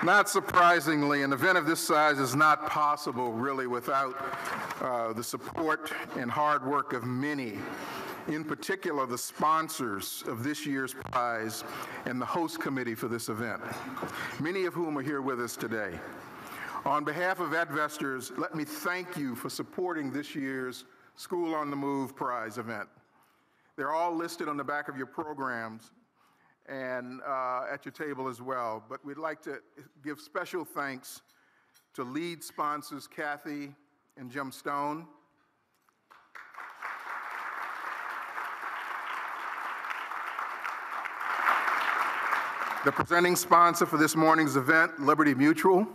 Not surprisingly, an event of this size is not possible really without the support and hard work of many, in particular the sponsors of this year's prize and the host committee for this event, many of whom are here with us today. On behalf of EdVestors, let me thank you for supporting this year's School on the Move prize event. They're all listed on the back of your programs and at your table as well, but we'd like to give special thanks to lead sponsors Kathy and Jim Stone, the presenting sponsor for this morning's event, Liberty Mutual,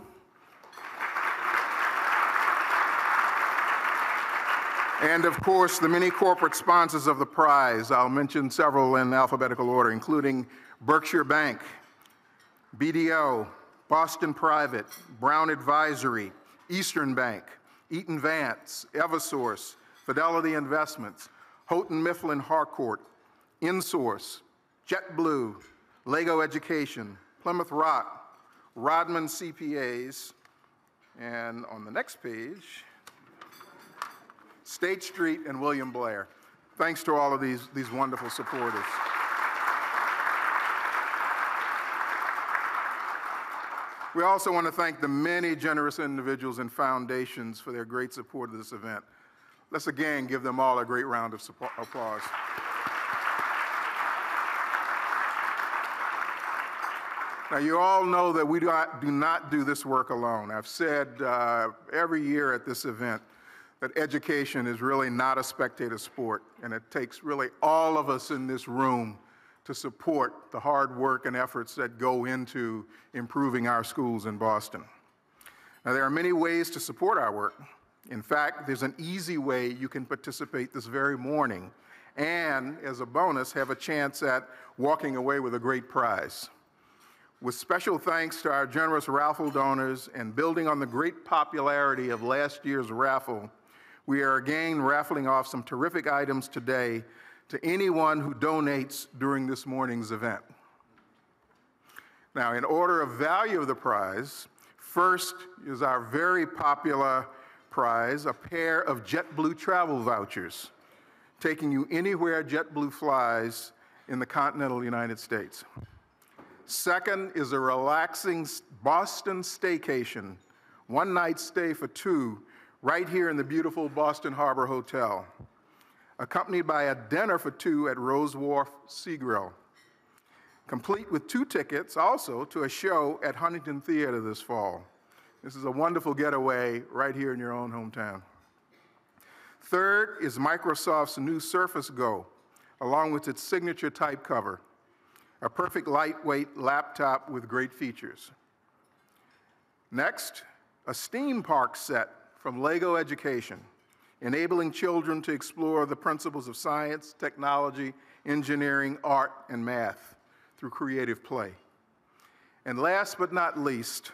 and of course, the many corporate sponsors of the prize. I'll mention several in alphabetical order, including Berkshire Bank, BDO, Boston Private, Brown Advisory, Eastern Bank, Eaton Vance, Eversource, Fidelity Investments, Houghton Mifflin Harcourt, InSource, JetBlue, Lego Education, Plymouth Rock, Rodman CPAs, and on the next page, State Street and William Blair. Thanks to all of these wonderful supporters. We also want to thank the many generous individuals and foundations for their great support of this event. Let's again give them all a great round of applause. Now, you all know that we do not do this work alone. I've said every year at this event that education is really not a spectator sport, and it takes really all of us in this room to support the hard work and efforts that go into improving our schools in Boston. Now, there are many ways to support our work. In fact, there's an easy way you can participate this very morning and, as a bonus, have a chance at walking away with a great prize. With special thanks to our generous raffle donors and building on the great popularity of last year's raffle, we are again raffling off some terrific items today to anyone who donates during this morning's event. Now, in order of value of the prize, first is our very popular prize, a pair of JetBlue travel vouchers, taking you anywhere JetBlue flies in the continental United States. Second is a relaxing Boston staycation, one-night stay for two, right here in the beautiful Boston Harbor Hotel, accompanied by a dinner for two at Rose Wharf Sea Grill, complete with 2 tickets also to a show at Huntington Theater this fall. This is a wonderful getaway right here in your own hometown. Third is Microsoft's new Surface Go, along with its signature type cover, a perfect lightweight laptop with great features. Next, a STEAM Park set from Lego Education, enabling children to explore the principles of science, technology, engineering, art, and math through creative play. And last but not least,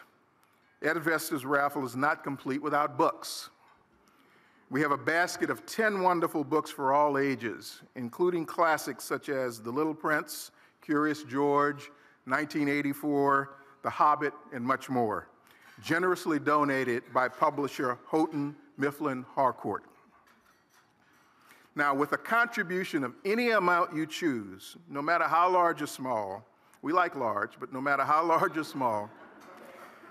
EdVestors raffle is not complete without books. We have a basket of 10 wonderful books for all ages, including classics such as The Little Prince, Curious George, 1984, The Hobbit, and much more, generously donated by publisher Houghton Mifflin Harcourt. Now, with a contribution of any amount you choose, no matter how large or small, we like large, but no matter how large or small,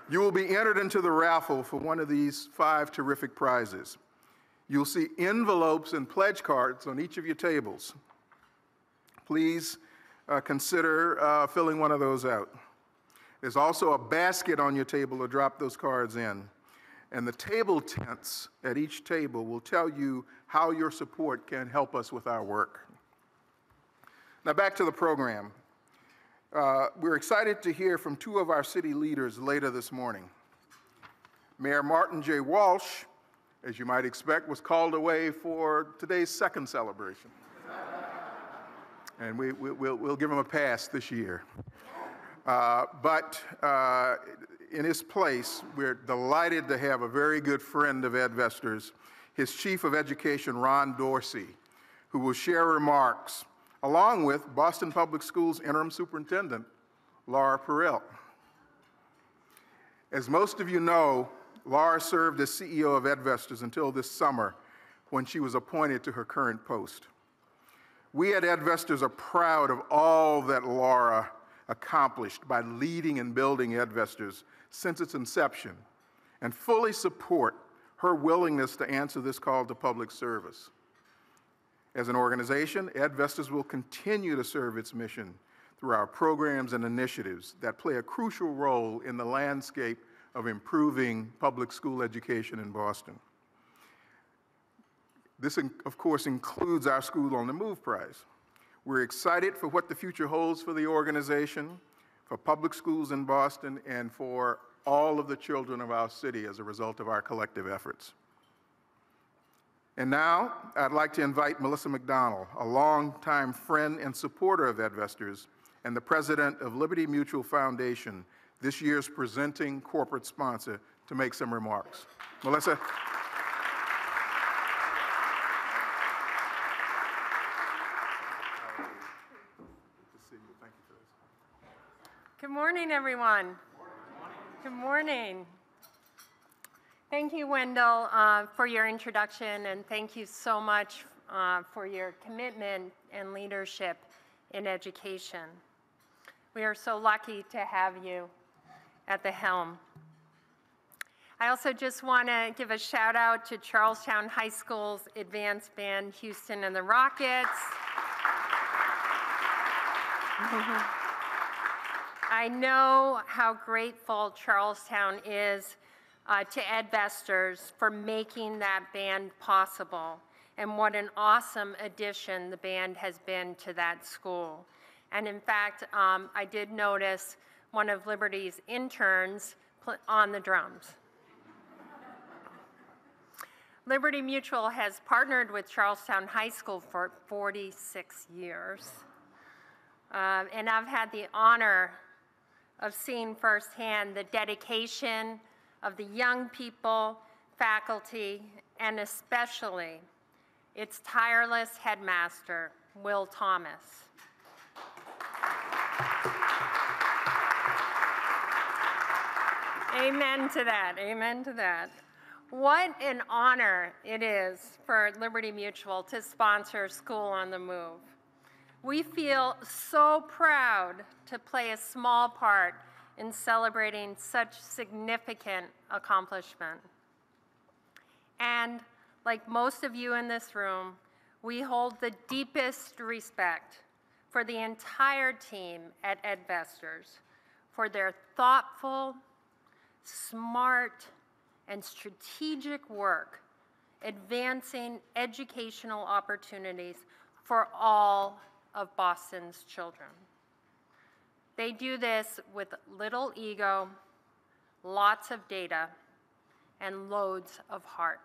you will be entered into the raffle for one of these 5 terrific prizes. You'll see envelopes and pledge cards on each of your tables. Please consider filling one of those out. There's also a basket on your table to drop those cards in. And the table tents at each table will tell you how your support can help us with our work. Now back to the program. We're excited to hear from 2 of our city leaders later this morning. Mayor Martin J. Walsh, as you might expect, was called away for today's second celebration. And we'll give him a pass this year. But in his place, we're delighted to have a very good friend of EdVestors, his Chief of Education, Ron Dorsey, who will share remarks, along with Boston Public Schools Interim Superintendent, Laura Perrell. As most of you know, Laura served as CEO of EdVestors until this summer when she was appointed to her current post. We at EdVestors are proud of all that Laura accomplished by leading and building EdVestors since its inception and fully support her willingness to answer this call to public service. As an organization, EdVestors will continue to serve its mission through our programs and initiatives that play a crucial role in the landscape of improving public school education in Boston. This, of course, includes our School on the Move Prize. We're excited for what the future holds for the organization, for public schools in Boston, and for all of the children of our city as a result of our collective efforts. And now, I'd like to invite Melissa McDonald, a longtime friend and supporter of EdVestors and the president of Liberty Mutual Foundation, this year's presenting corporate sponsor, to make some remarks. Melissa. Good morning, everyone. Good morning. Thank you, Wendell, for your introduction, and thank you so much for your commitment and leadership in education. We are so lucky to have you at the helm. I also just want to give a shout out to Charlestown High School's Advanced Band, Houston and the Rockets. I know how grateful Charlestown is to EdVestors for making that band possible, and what an awesome addition the band has been to that school. And in fact, I did notice one of Liberty's interns on the drums. Liberty Mutual has partnered with Charlestown High School for 46 years. And I've had the honor of seeing firsthand the dedication of the young people, faculty, and especially its tireless headmaster, Will Thomas. Amen to that, amen to that. What an honor it is for Liberty Mutual to sponsor School on the Move. We feel so proud to play a small part in celebrating such significant accomplishment. And like most of you in this room, we hold the deepest respect for the entire team at EdVestors for their thoughtful, smart, and strategic work advancing educational opportunities for all of Boston's children. They do this with little ego, lots of data, and loads of heart.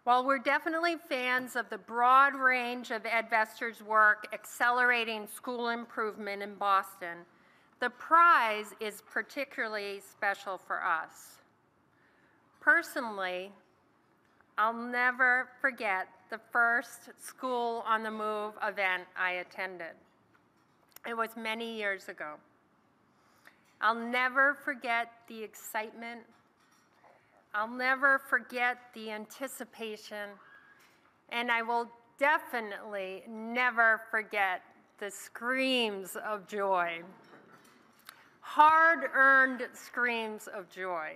While we're definitely fans of the broad range of EdVestors' work accelerating school improvement in Boston, the prize is particularly special for us. Personally, I'll never forget the first School on the Move event I attended. It was many years ago. I'll never forget the excitement. I'll never forget the anticipation. And I will definitely never forget the screams of joy. Hard-earned screams of joy.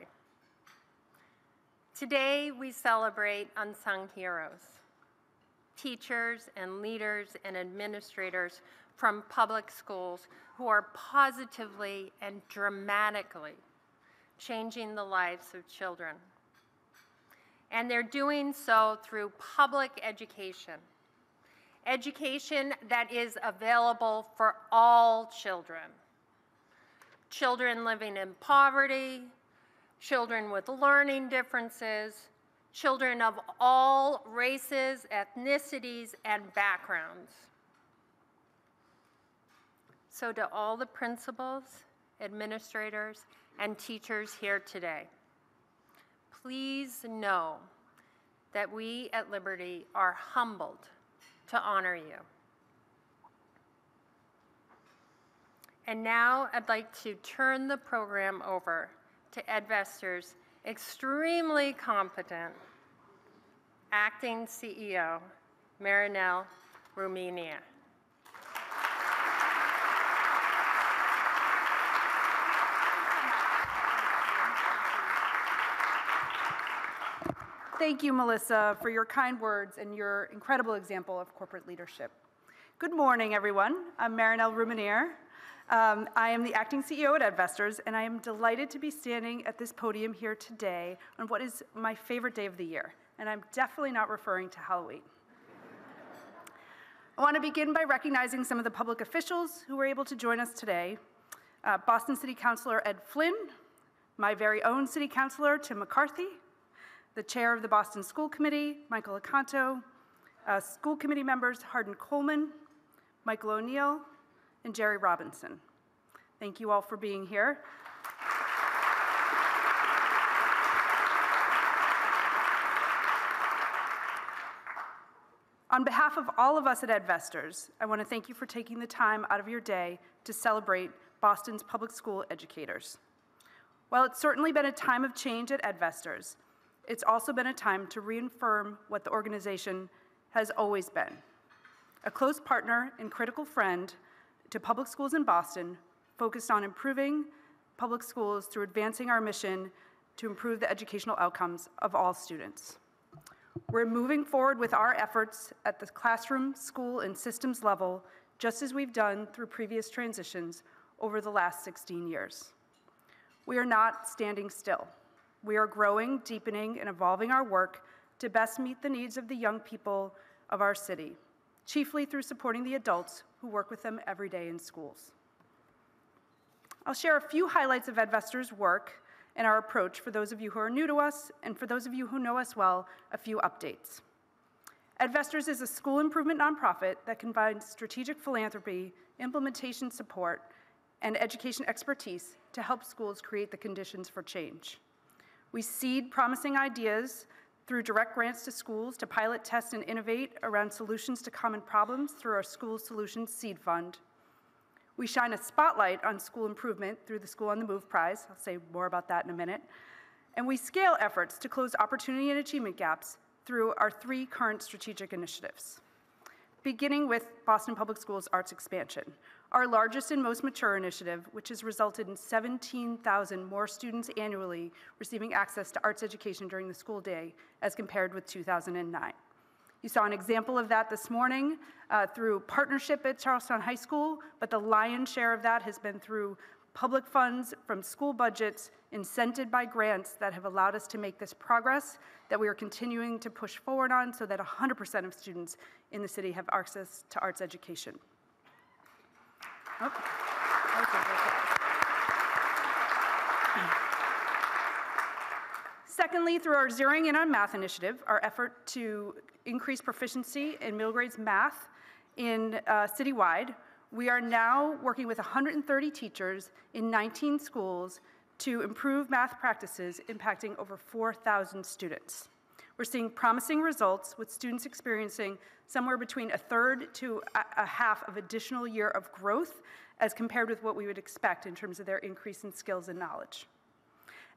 Today, we celebrate unsung heroes, teachers and leaders and administrators from public schools who are positively and dramatically changing the lives of children. And they're doing so through public education, education that is available for all children. Children living in poverty, children with learning differences, children of all races, ethnicities, and backgrounds. So to all the principals, administrators, and teachers here today, please know that we at Liberty are humbled to honor you. And now I'd like to turn the program over to EdVestors' extremely competent acting CEO, Marinelle Rumania. Thank you, Melissa, for your kind words and your incredible example of corporate leadership. Good morning, everyone. I'm Marinelle Rumania. I am the acting CEO at EdVestors, and I am delighted to be standing at this podium here today on what is my favorite day of the year, and I'm definitely not referring to Halloween. I want to begin by recognizing some of the public officials who were able to join us today. Boston City Councilor Ed Flynn, my very own City Councilor Tim McCarthy, the Chair of the Boston School Committee, Michael Acanto, School Committee members Hardin Coleman, Michael O'Neill, and Jerry Robinson. Thank you all for being here. On behalf of all of us at EdVestors, I want to thank you for taking the time out of your day to celebrate Boston's public school educators. While it's certainly been a time of change at EdVestors, it's also been a time to reaffirm what the organization has always been: a close partner and critical friend to public schools in Boston, focused on improving public schools through advancing our mission to improve the educational outcomes of all students. We're moving forward with our efforts at the classroom, school, and systems level, just as we've done through previous transitions over the last 16 years. We are not standing still. We are growing, deepening, and evolving our work to best meet the needs of the young people of our city, chiefly through supporting the adults who work with them every day in schools. I'll share a few highlights of EdVestors' work and our approach for those of you who are new to us, and for those of you who know us well, a few updates. EdVestors is a school improvement nonprofit that combines strategic philanthropy, implementation support, and education expertise to help schools create the conditions for change. We seed promising ideas through direct grants to schools to pilot, test, and innovate around solutions to common problems through our School Solutions Seed Fund. We shine a spotlight on school improvement through the School on the Move Prize. I'll say more about that in a minute. And we scale efforts to close opportunity and achievement gaps through our 3 current strategic initiatives. Beginning with Boston Public Schools Arts Expansion, our largest and most mature initiative, which has resulted in 17,000 more students annually receiving access to arts education during the school day as compared with 2009. You saw an example of that this morning through partnership at Charlestown High School, but the lion's share of that has been through public funds from school budgets incented by grants that have allowed us to make this progress that we are continuing to push forward on so that 100% of students in the city have access to arts education. Oh. Okay. Secondly, through our Zeroing In on Math initiative, our effort to increase proficiency in middle grades math in citywide, we are now working with 130 teachers in 19 schools to improve math practices impacting over 4,000 students. We're seeing promising results with students experiencing somewhere between a third to a half of additional year of growth as compared with what we would expect in terms of their increase in skills and knowledge.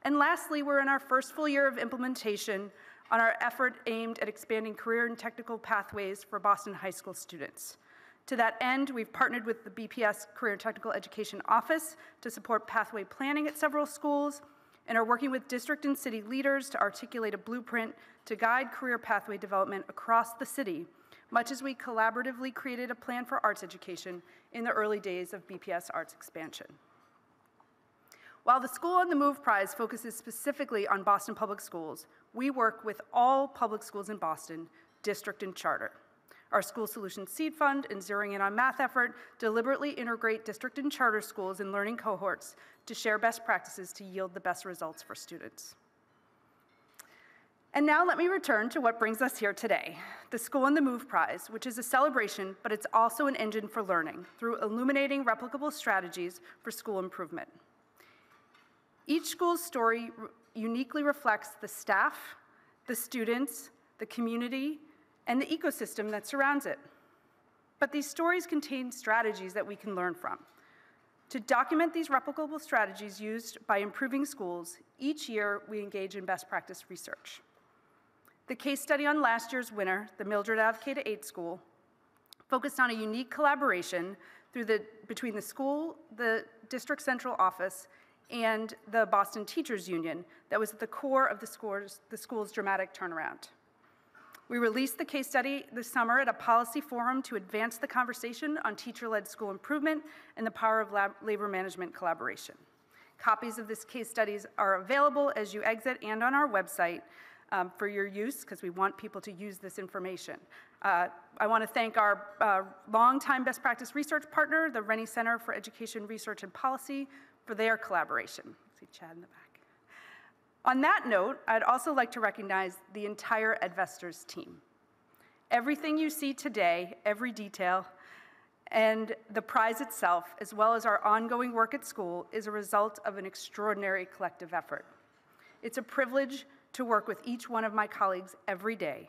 And lastly, we're in our first full year of implementation on our effort aimed at expanding career and technical pathways for Boston high school students. To that end, we've partnered with the BPS Career and Technical Education Office to support pathway planning at several schools, and are working with district and city leaders to articulate a blueprint to guide career pathway development across the city, much as we collaboratively created a plan for arts education in the early days of BPS Arts Expansion. While the School on the Move Prize focuses specifically on Boston public schools, we work with all public schools in Boston, district and charter. Our School Solutions Seed Fund and Zeroing In on Math effort deliberately integrate district and charter schools and learning cohorts to share best practices to yield the best results for students. And now let me return to what brings us here today, the School on the Move Prize, which is a celebration, but it's also an engine for learning through illuminating replicable strategies for school improvement. Each school's story uniquely reflects the staff, the students, the community, and the ecosystem that surrounds it. But these stories contain strategies that we can learn from. To document these replicable strategies used by improving schools, each year we engage in best practice research. The case study on last year's winner, the Mildred Ave K-8 school, focused on a unique collaboration between the school, the district central office, and the Boston Teachers Union that was at the core of the school's dramatic turnaround. We released the case study this summer at a policy forum to advance the conversation on teacher-led school improvement and the power of labor management collaboration. Copies of this case studies are available as you exit and on our website for your use, because we want people to use this information. I want to thank our longtime best practice research partner, the Rennie Center for Education Research and Policy, for their collaboration. See Chad in the back. On that note, I'd also like to recognize the entire EdVestors team. Everything you see today, every detail, and the prize itself, as well as our ongoing work at school, is a result of an extraordinary collective effort. It's a privilege to work with each one of my colleagues every day,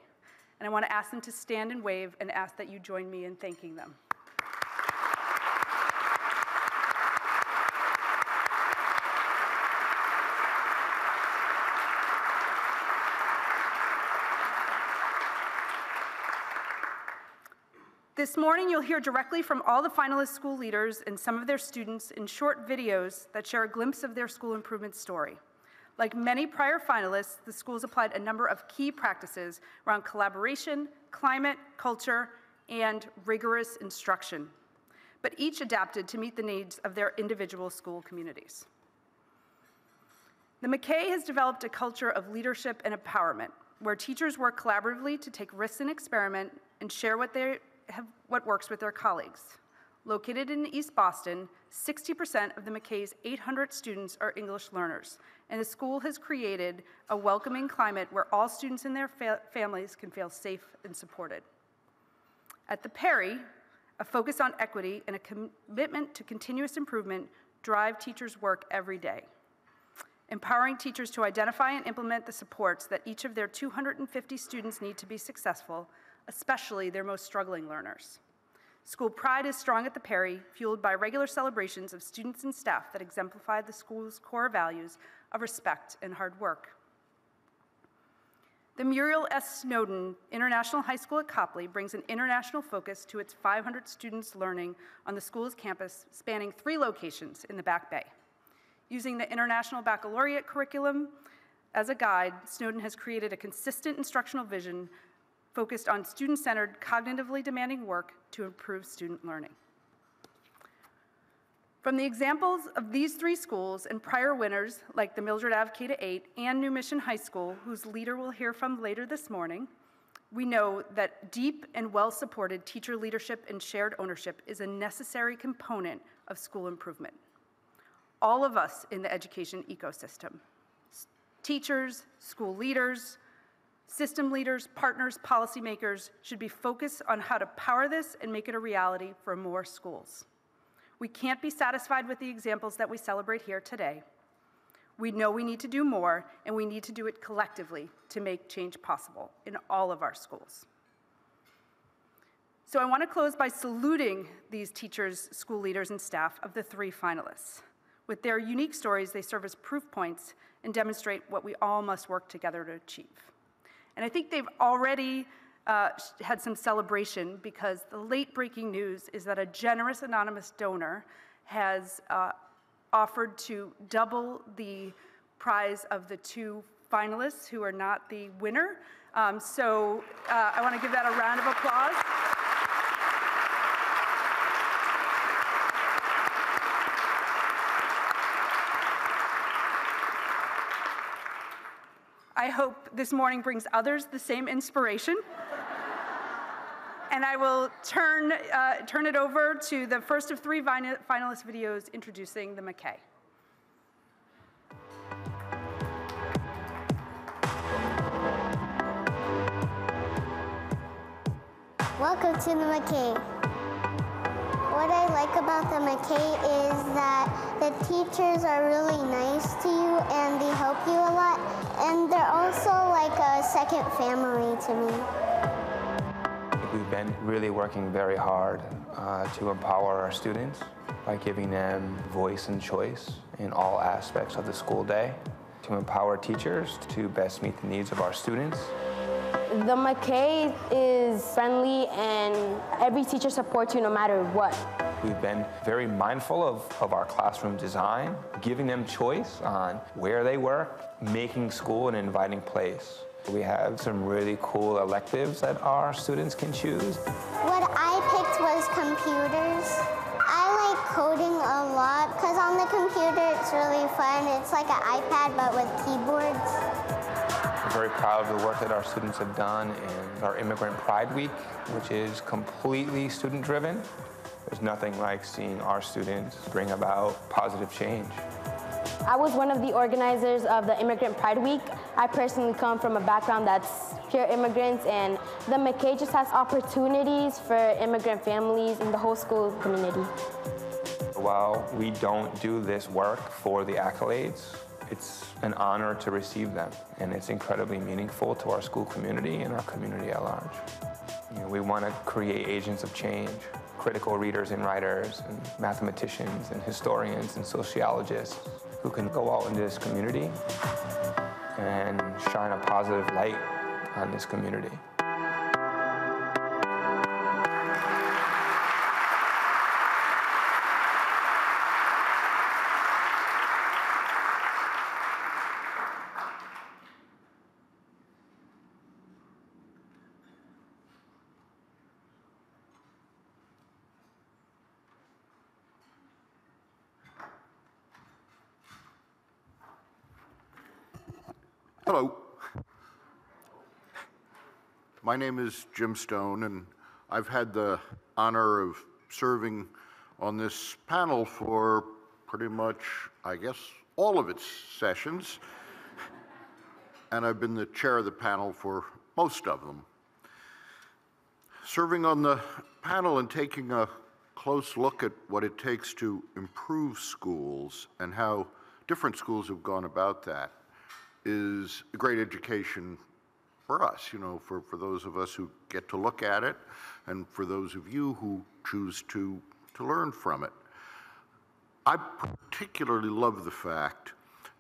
and I want to ask them to stand and wave and ask that you join me in thanking them. This morning, you'll hear directly from all the finalist school leaders and some of their students in short videos that share a glimpse of their school improvement story. Like many prior finalists, the schools applied a number of key practices around collaboration, climate, culture, and rigorous instruction, but each adapted to meet the needs of their individual school communities. The McKay has developed a culture of leadership and empowerment, where teachers work collaboratively to take risks and experiment and share what works with their colleagues. Located in East Boston, 60% of the McKay's 800 students are English learners, and the school has created a welcoming climate where all students and their families can feel safe and supported. At the Perry, a focus on equity and a commitment to continuous improvement drive teachers' work every day, empowering teachers to identify and implement the supports that each of their 250 students need to be successful, especially their most struggling learners. School pride is strong at the Perry, fueled by regular celebrations of students and staff that exemplify the school's core values of respect and hard work. The Muriel S. Snowden International High School at Copley brings an international focus to its 500 students learning on the school's campus, spanning 3 locations in the Back Bay. Using the International Baccalaureate curriculum as a guide, Snowden has created a consistent instructional vision focused on student-centered, cognitively demanding work to improve student learning. From the examples of these 3 schools and prior winners, like the Mildred Ave K-8 and New Mission High School, whose leader we'll hear from later this morning, we know that deep and well-supported teacher leadership and shared ownership is a necessary component of school improvement. All of us in the education ecosystem, teachers, school leaders, system leaders, partners, policymakers should be focused on how to power this and make it a reality for more schools. We can't be satisfied with the examples that we celebrate here today. We know we need to do more, and we need to do it collectively to make change possible in all of our schools. So I want to close by saluting these teachers, school leaders, and staff of the 3 finalists. With their unique stories, they serve as proof points and demonstrate what we all must work together to achieve. And I think they've already had some celebration, because the late-breaking news is that a generous anonymous donor has offered to double the prize of the 2 finalists who are not the winner. So I want to give that a round of applause. I hope this morning brings others the same inspiration. And I will turn it over to the first of 3 finalist videos introducing the McKay. Welcome to the McKay. What I like about the McKay is that the teachers are really nice to you and they help you a lot. And they're also like a second family to me. We've been really working very hard to empower our students by giving them voice and choice in all aspects of the school day, to empower teachers to best meet the needs of our students. The McKay is friendly and every teacher supports you no matter what. We've been very mindful of our classroom design, giving them choice on where they work, making school an inviting place. We have some really cool electives that our students can choose. What I picked was computers. I like coding a lot because on the computer it's really fun. It's like an iPad but with keyboards. We're very proud of the work that our students have done in our Immigrant Pride Week, which is completely student-driven. There's nothing like seeing our students bring about positive change. I was one of the organizers of the Immigrant Pride Week. I personally come from a background that's pure immigrants, and the McKay just has opportunities for immigrant families and the whole school community. While we don't do this work for the accolades, it's an honor to receive them, and it's incredibly meaningful to our school community and our community at large. We want to create agents of change, critical readers and writers, and mathematicians and historians and sociologists who can go out into this community and shine a positive light on this community. Hello. My name is Jim Stone, and I've had the honor of serving on this panel for pretty much, I guess, all of its sessions, and I've been the chair of the panel for most of them. Serving on the panel and taking a close look at what it takes to improve schools and how different schools have gone about that is a great education for us, for those of us who get to look at it, and for those of you who choose to learn from it. I particularly love the fact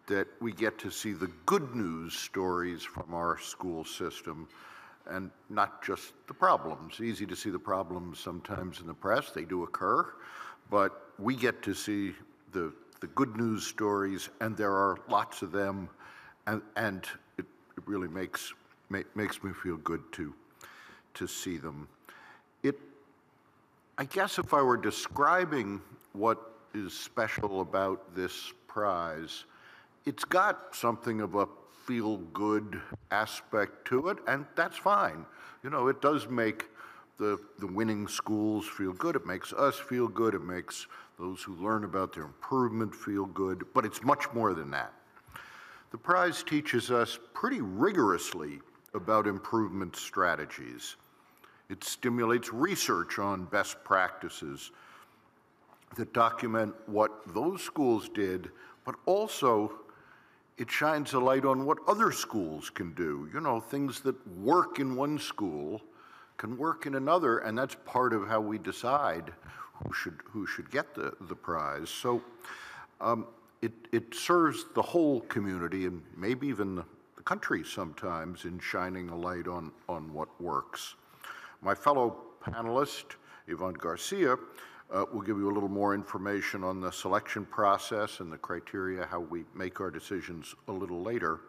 that we get to see the good news stories from our school system and not just the problems. Easy to see the problems sometimes in the press, they do occur, but we get to see the good news stories, and there are lots of them. And it really makes me feel good to see them. I guess if I were describing what is special about this prize, it's got something of a feel-good aspect to it, and that's fine. It does make the winning schools feel good. It makes us feel good. It makes those who learn about their improvement feel good, but it's much more than that. The prize teaches us pretty rigorously about improvement strategies. It stimulates research on best practices that document what those schools did, but also it shines a light on what other schools can do. Things that work in one school can work in another, and that's part of how we decide who should get the prize. So. It serves the whole community and maybe even the country sometimes in shining a light on what works. My fellow panelist, Yvonne Garcia, will give you a little more information on the selection process and the criteria, how we make our decisions a little later.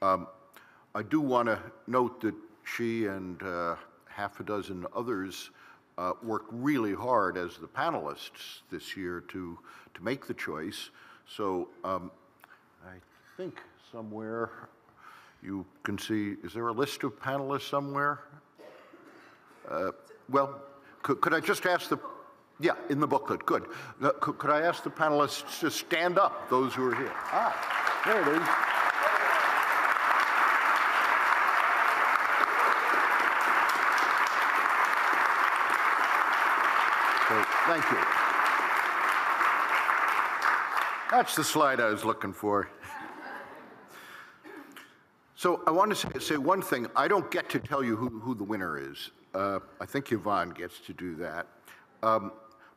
I do want to note that she and half a dozen others worked really hard as the panelists this year to make the choice. So I think somewhere you can see, is there a list of panelists somewhere? Well, could I just ask yeah, in the booklet, good. Could I ask the panelists to stand up, those who are here? There it is. So, thank you. That's the slide I was looking for. So I want to say one thing. I don't get to tell you who the winner is. I think Yvonne gets to do that.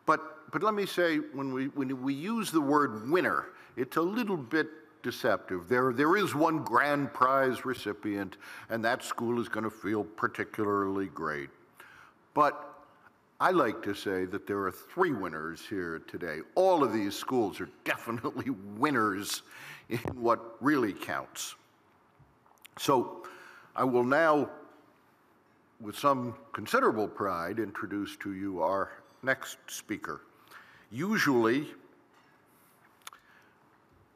But let me say, when we use the word winner, it's a little bit deceptive. There is one grand prize recipient, and that school is going to feel particularly great. But I like to say that there are 3 winners here today. All of these schools are definitely winners in what really counts. So I will now, with some considerable pride, introduce to you our next speaker. Usually,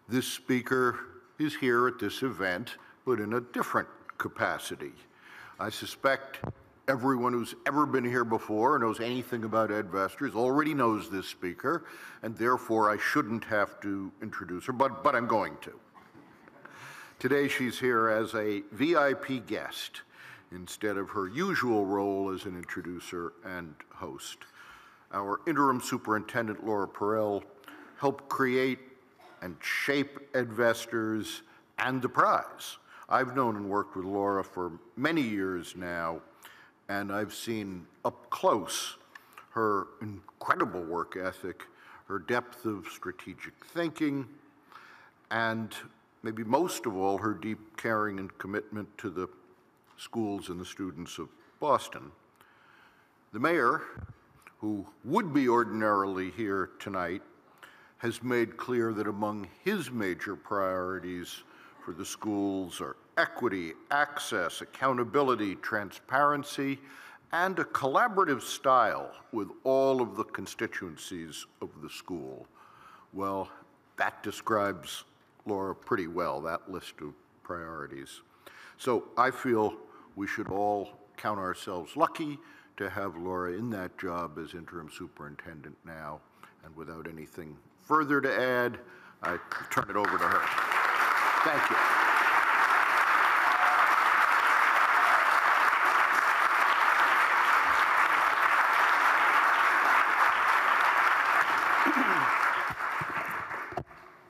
this speaker is here at this event, but in a different capacity. I suspect everyone who's ever been here before or knows anything about EdVestors already knows this speaker, and therefore I shouldn't have to introduce her, but I'm going to. Today she's here as a VIP guest instead of her usual role as an introducer and host. Our interim superintendent, Laura Perel, helped create and shape EdVestors and the prize. I've known and worked with Laura for many years now, and I've seen up close her incredible work ethic, her depth of strategic thinking, and maybe most of all, her deep caring and commitment to the schools and the students of Boston. The mayor, who would be ordinarily here tonight, has made clear that among his major priorities for the schools are equity, access, accountability, transparency, and a collaborative style with all of the constituencies of the school. Well, that describes Laura pretty well, that list of priorities. So I feel we should all count ourselves lucky to have Laura in that job as interim superintendent now. And without anything further to add, I turn it over to her. Thank you.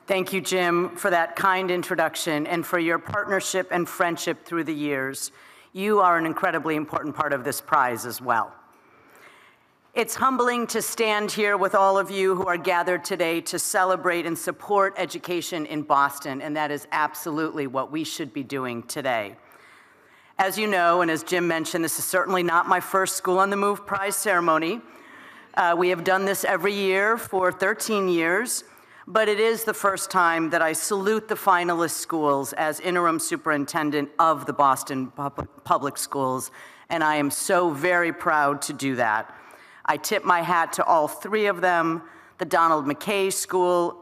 Thank you, Jim, for that kind introduction and for your partnership and friendship through the years. You are an incredibly important part of this prize as well. It's humbling to stand here with all of you who are gathered today to celebrate and support education in Boston, and that is absolutely what we should be doing today. As you know, and as Jim mentioned, this is certainly not my first School on the Move prize ceremony. We have done this every year for 13 years, but it is the first time that I salute the finalist schools as interim superintendent of the Boston Public Schools, and I am so very proud to do that. I tip my hat to all 3 of them, the Donald McKay School,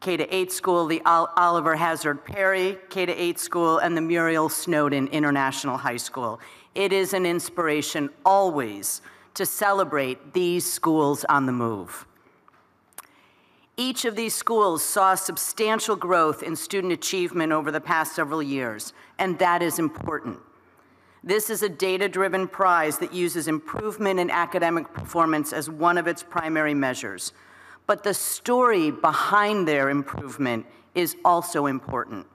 K-8 School, the Oliver Hazard Perry K-8 School, and the Muriel Snowden International High School. It is an inspiration always to celebrate these schools on the move. Each of these schools saw substantial growth in student achievement over the past several years, and that is important. This is a data-driven prize that uses improvement in academic performance as one of its primary measures. But the story behind their improvement is also important.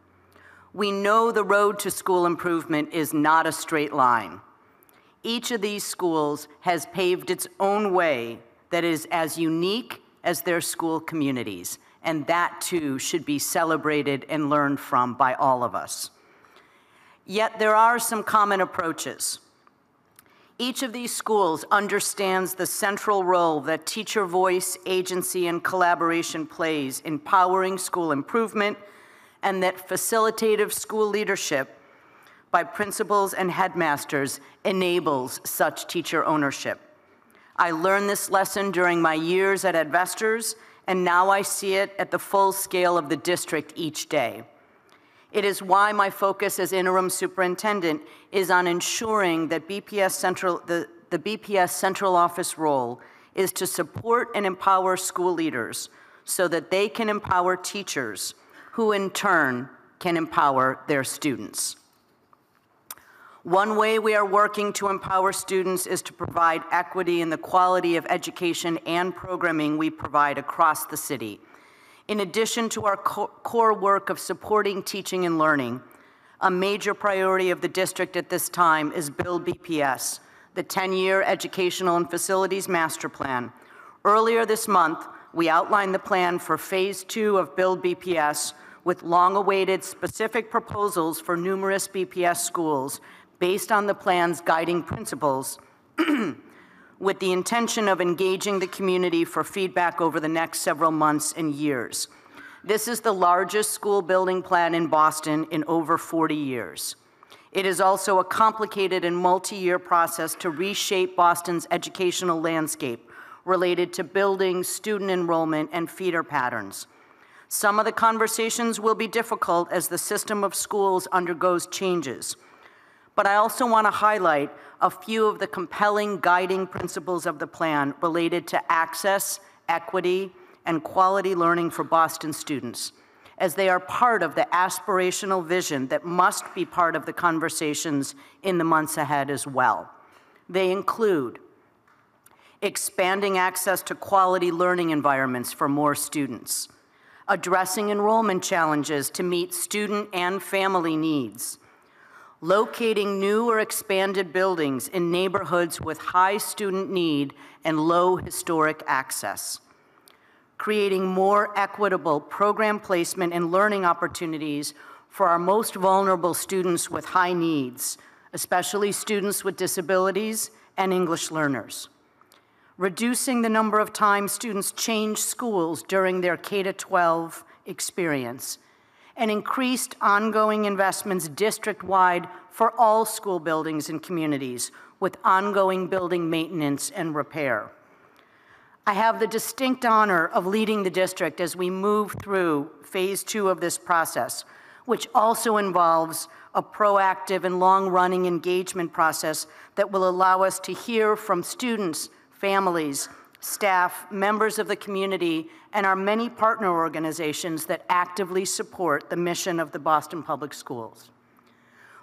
We know the road to school improvement is not a straight line. Each of these schools has paved its own way that is as unique as their school communities, and that too should be celebrated and learned from by all of us. Yet there are some common approaches. Each of these schools understands the central role that teacher voice, agency, and collaboration plays in powering school improvement, and that facilitative school leadership by principals and headmasters enables such teacher ownership. I learned this lesson during my years at EdVestors, and now I see it at the full scale of the district each day. It is why my focus as interim superintendent is on ensuring that the BPS central office role is to support and empower school leaders so that they can empower teachers who in turn can empower their students. One way we are working to empower students is to provide equity in the quality of education and programming we provide across the city. In addition to our core work of supporting teaching and learning, a major priority of the district at this time is Build BPS, the 10-year Educational and Facilities Master Plan, Earlier this month, we outlined the plan for Phase 2 of Build BPS with long-awaited specific proposals for numerous BPS schools based on the plan's guiding principles with the intention of engaging the community for feedback over the next several months and years. This is the largest school building plan in Boston in over 40 years. It is also a complicated and multi-year process to reshape Boston's educational landscape related to buildings, student enrollment, and feeder patterns. Some of the conversations will be difficult as the system of schools undergoes changes. But I also want to highlight a few of the compelling guiding principles of the plan related to access, equity, and quality learning for Boston students, as they are part of the aspirational vision that must be part of the conversations in the months ahead as well. They include expanding access to quality learning environments for more students, addressing enrollment challenges to meet student and family needs, locating new or expanded buildings in neighborhoods with high student need and low historic access, creating more equitable program placement and learning opportunities for our most vulnerable students with high needs, especially students with disabilities and English learners, reducing the number of times students change schools during their K-12 experience, and increased ongoing investments district-wide for all school buildings and communities with ongoing building maintenance and repair. I have the distinct honor of leading the district as we move through Phase 2 of this process, which also involves a proactive and long-running engagement process that will allow us to hear from students, families, staff, members of the community, and our many partner organizations that actively support the mission of the Boston Public Schools.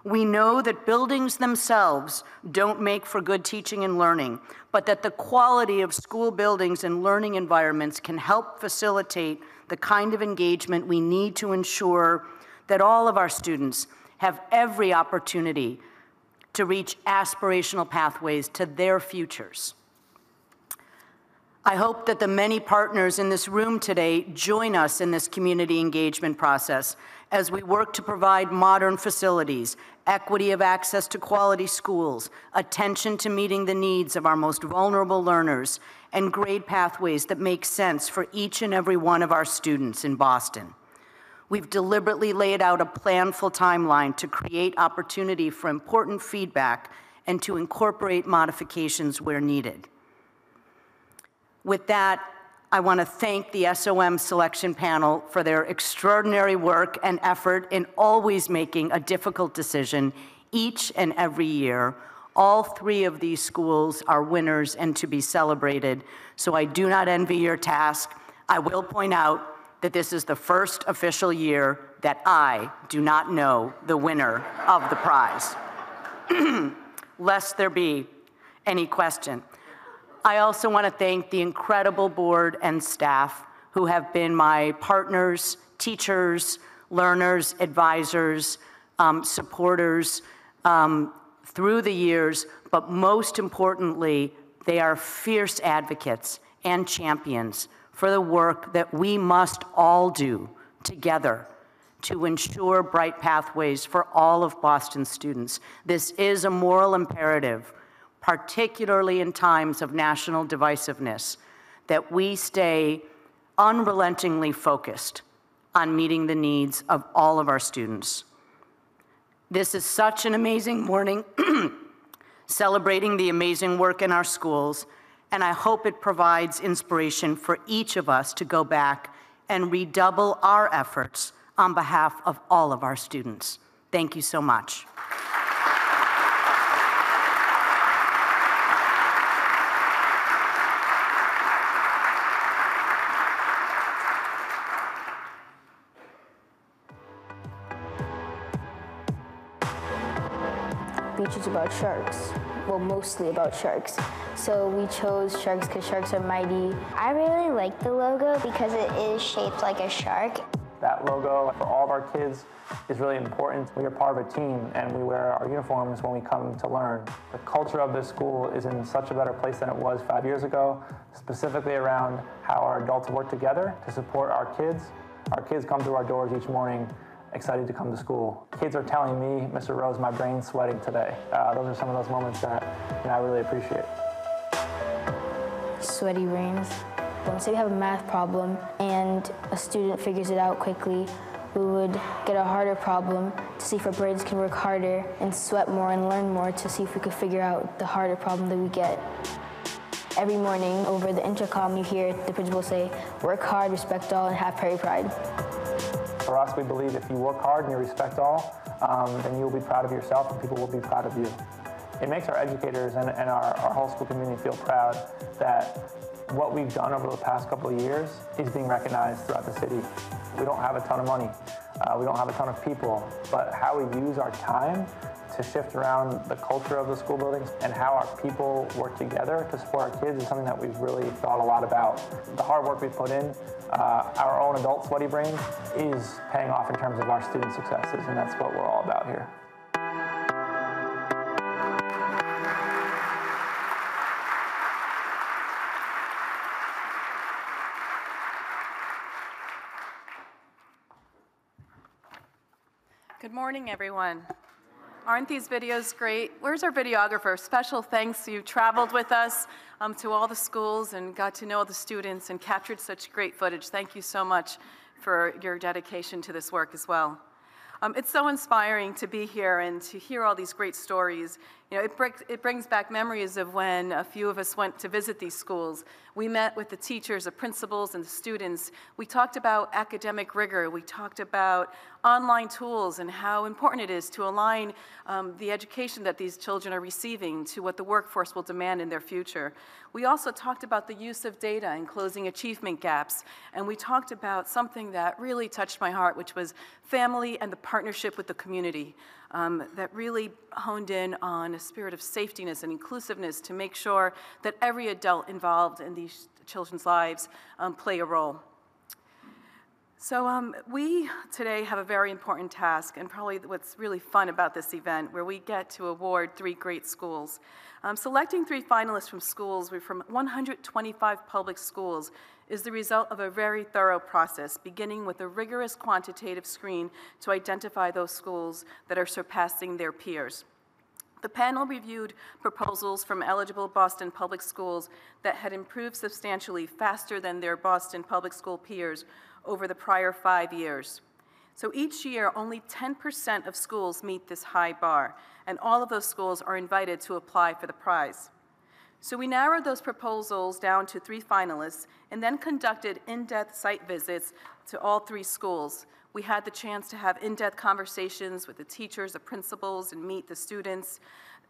We know that buildings themselves don't make for good teaching and learning, but that the quality of school buildings and learning environments can help facilitate the kind of engagement we need to ensure that all of our students have every opportunity to reach aspirational pathways to their futures. I hope that the many partners in this room today join us in this community engagement process as we work to provide modern facilities, equity of access to quality schools, attention to meeting the needs of our most vulnerable learners, and grade pathways that make sense for each and every one of our students in Boston. We've deliberately laid out a planful timeline to create opportunity for important feedback and to incorporate modifications where needed. With that, I want to thank the SOM selection panel for their extraordinary work and effort in always making a difficult decision each and every year. All three of these schools are winners and to be celebrated, so I do not envy your task. I will point out that this is the first official year that I do not know the winner of the prize, lest there be any question. I also want to thank the incredible board and staff who have been my partners, teachers, learners, advisors, supporters through the years, but most importantly, they are fierce advocates and champions for the work that we must all do together to ensure bright pathways for all of Boston's students. This is a moral imperative, particularly in times of national divisiveness, that we stay unrelentingly focused on meeting the needs of all of our students. This is such an amazing morning, celebrating the amazing work in our schools, and I hope it provides inspiration for each of us to go back and redouble our efforts on behalf of all of our students. Thank you so much. Beach is about sharks, well, mostly about sharks. So we chose sharks because sharks are mighty. I really like the logo because it is shaped like a shark. That that logo for all of our kids is really important. We are part of a team, and we wear our uniforms when we come to learn. The culture of this school is in such a better place than it was 5 years ago, specifically around how our adults work together to support our kids. Our kids come through our doors each morning excited to come to school. Kids are telling me, Mr. Rose, my brain's sweating today. Those are some of those moments that I really appreciate. Sweaty brains. When say we have a math problem and a student figures it out quickly, we would get a harder problem to see if our brains can work harder and sweat more and learn more to see if we could figure out the harder problem that we get. Every morning over the intercom you hear the principal say, work hard, respect all, and have Prairie Pride. For us, we believe if you work hard and you respect all, then you will be proud of yourself and people will be proud of you. It makes our educators and our whole school community feel proud that what we've done over the past couple of years is being recognized throughout the city. We don't have a ton of money, we don't have a ton of people, but how we use our time to shift around the culture of the school buildings and how our people work together to support our kids is something that we've really thought a lot about. The hard work we put in, our own adult sweaty brain, is paying off in terms of our student successes, and that's what we're all about here. Good morning, everyone. Aren't these videos great? Where's our videographer? Special thanks. You traveled with us to all the schools and got to know the students and captured such great footage. Thank you so much for your dedication to this work as well. It's so inspiring to be here and to hear all these great stories. You know, it brings back memories of when a few of us went to visit these schools. We met with the teachers, the principals, and the students. We talked about academic rigor. We talked about online tools and how important it is to align the education that these children are receiving to what the workforce will demand in their future. We also talked about the use of data and closing achievement gaps. And we talked about something that really touched my heart, which was family and the partnership with the community. That really honed in on a spirit of safetiness and inclusiveness to make sure that every adult involved in these children's lives play a role. So we today have a very important task, and probably what's really fun about this event, where we get to award 3 great schools. Selecting 3 finalists from schools from 125 public schools is the result of a very thorough process, beginning with a rigorous quantitative screen to identify those schools that are surpassing their peers. The panel reviewed proposals from eligible Boston public schools that had improved substantially faster than their Boston public school peers over the prior 5 years. So each year, only 10% of schools meet this high bar, and all of those schools are invited to apply for the prize. So we narrowed those proposals down to 3 finalists and then conducted in-depth site visits to all 3 schools. We had the chance to have in-depth conversations with the teachers, the principals, and meet the students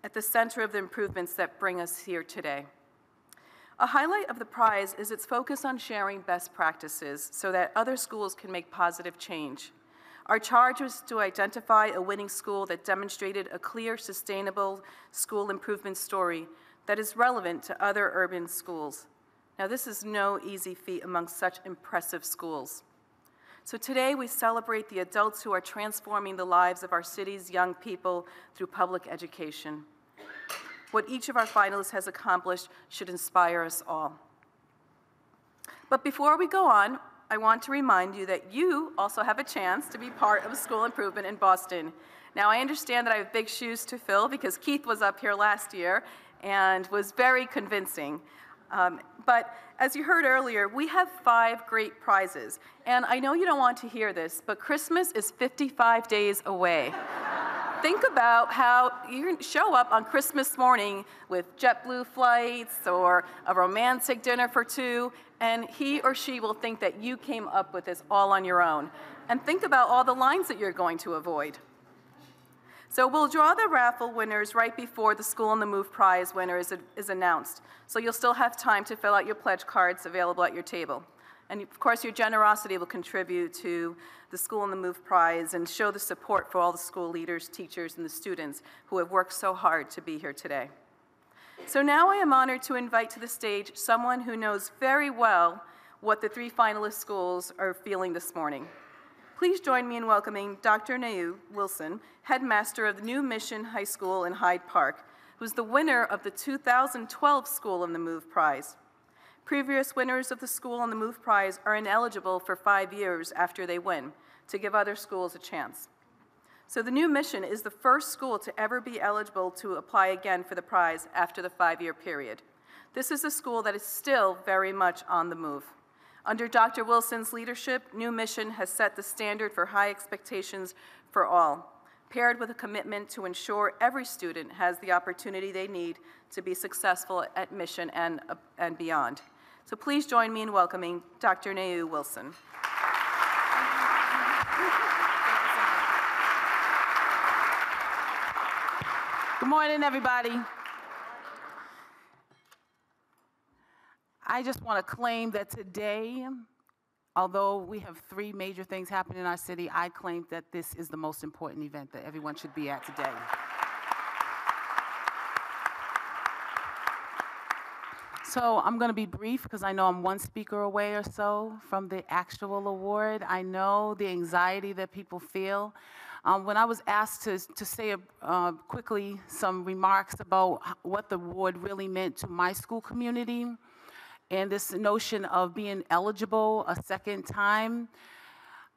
at the center of the improvements that bring us here today. A highlight of the prize is its focus on sharing best practices so that other schools can make positive change. Our charge was to identify a winning school that demonstrated a clear, sustainable school improvement story that is relevant to other urban schools. Now, this is no easy feat among such impressive schools. So today we celebrate the adults who are transforming the lives of our city's young people through public education. What each of our finalists has accomplished should inspire us all. But before we go on, I want to remind you that you also have a chance to be part of a school improvement in Boston. Now, I understand that I have big shoes to fill because Keith was up here last year and was very convincing. But as you heard earlier, we have 5 great prizes. And I know you don't want to hear this, but Christmas is 55 days away. Think about how you can show up on Christmas morning with JetBlue flights or a romantic dinner for 2, and he or she will think that you came up with this all on your own. And think about all the lines that you're going to avoid. So we'll draw the raffle winners right before the School on the Move prize winner is announced. So you'll still have time to fill out your pledge cards available at your table. And of course, your generosity will contribute to the School on the Move prize and show the support for all the school leaders, teachers, and the students who have worked so hard to be here today. So now I am honored to invite to the stage someone who knows very well what the 3 finalist schools are feeling this morning. Please join me in welcoming Dr. Neu Wilson, headmaster of the New Mission High School in Hyde Park, who's the winner of the 2012 School on the Move Prize. Previous winners of the School on the Move Prize are ineligible for 5 years after they win, to give other schools a chance. So the New Mission is the first school to ever be eligible to apply again for the prize after the 5-year period. This is a school that is still very much on the move. Under Dr. Wilson's leadership, New Mission has set the standard for high expectations for all, paired with a commitment to ensure every student has the opportunity they need to be successful at Mission and beyond. So please join me in welcoming Dr. Neu Wilson. Good morning, everybody. I just want to claim that today, although we have 3 major things happening in our city, I claim that this is the most important event that everyone should be at today. So I'm going to be brief because I know I'm 1 speaker away or so from the actual award. I know the anxiety that people feel. When I was asked to say quickly some remarks about what the award really meant to my school community, and this notion of being eligible a second time,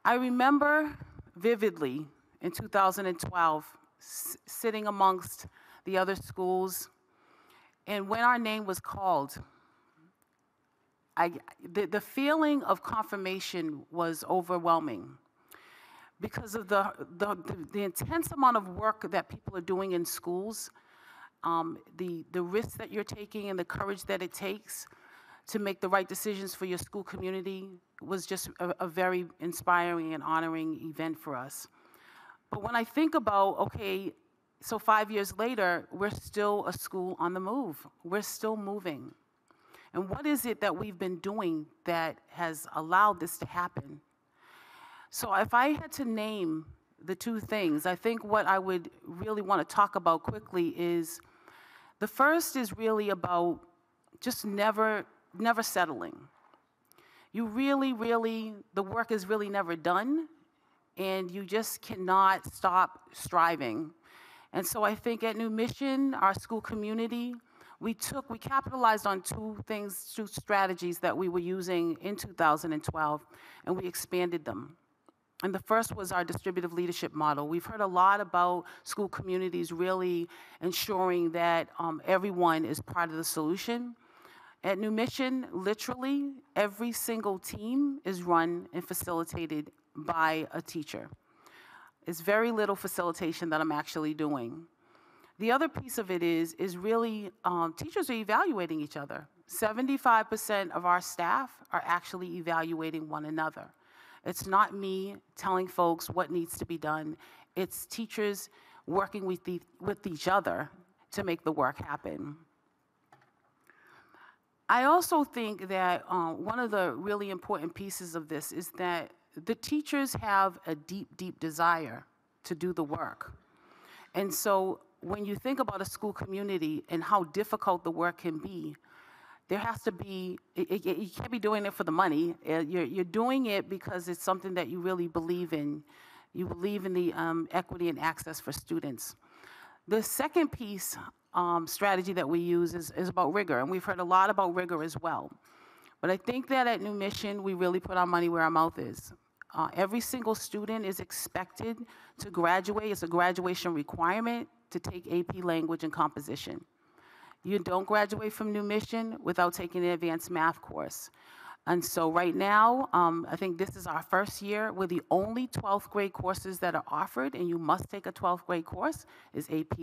I remember vividly in 2012 sitting amongst the other schools, and when our name was called, the feeling of confirmation was overwhelming because of the intense amount of work that people are doing in schools, the risks that you're taking and the courage that it takes to make the right decisions for your school community was just a very inspiring and honoring event for us. But when I think about, okay, so 5 years later, we're still a school on the move. We're still moving. And what is it that we've been doing that has allowed this to happen? So if I had to name the 2 things, I think what I would really want to talk about quickly is, the first is really about just never settling. You really, the work is really never done, and you just cannot stop striving. And so I think at New Mission, our school community, we capitalized on 2 strategies that we were using in 2012, and we expanded them. And the first was our distributive leadership model. We've heard a lot about school communities really ensuring that everyone is part of the solution. At New Mission, literally, every single team is run and facilitated by a teacher. It's very little facilitation that I'm actually doing. The other piece of it is really teachers are evaluating each other. 75% of our staff are actually evaluating one another. It's not me telling folks what needs to be done. It's teachers working with each other to make the work happen. I also think that one of the really important pieces of this is that the teachers have a deep desire to do the work. And so when you think about a school community and how difficult the work can be, there has to be, you can't be doing it for the money. You're doing it because it's something that you really believe in. You believe in the equity and access for students. The second piece strategy that we use is about rigor, and we've heard a lot about rigor as well. But I think that at New Mission, we really put our money where our mouth is. Every single student is expected to graduate. It's a graduation requirement to take AP Language and Composition. You don't graduate from New Mission without taking an advanced math course. And so right now, I think this is our first year where the only 12th grade courses that are offered, and you must take a 12th grade course, is AP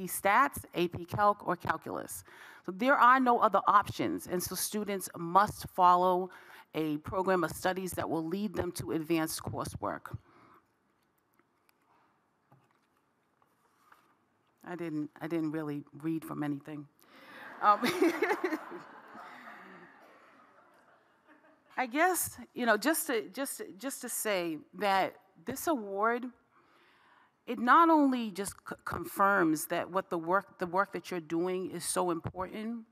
Stats, AP Calc, or Calculus. So there are no other options, and so students must follow a program of studies that will lead them to advanced coursework. I didn't really read from anything. I guess, just to say that this award, it not only just confirms that the work that you're doing is so important,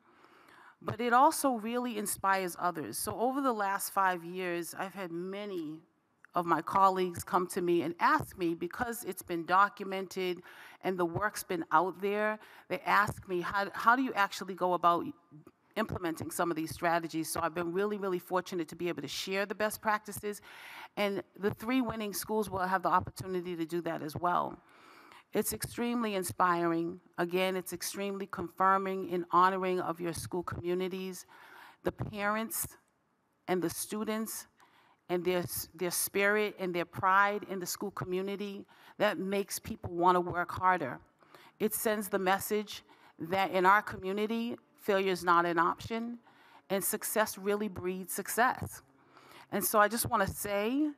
but it also really inspires others. So over the last 5 years, I've had many of my colleagues come to me and ask me, because it's been documented and the work's been out there, they ask me, how do you actually go about implementing some of these strategies? So I've been really, really fortunate to be able to share the best practices, and the 3 winning schools will have the opportunity to do that as well. It's extremely inspiring. Again, it's extremely confirming and honoring of your school communities, the parents and the students, and their spirit and their pride in the school community. That makes people want to work harder. It sends the message that in our community, failure is not an option, and success really breeds success. And so I just want to say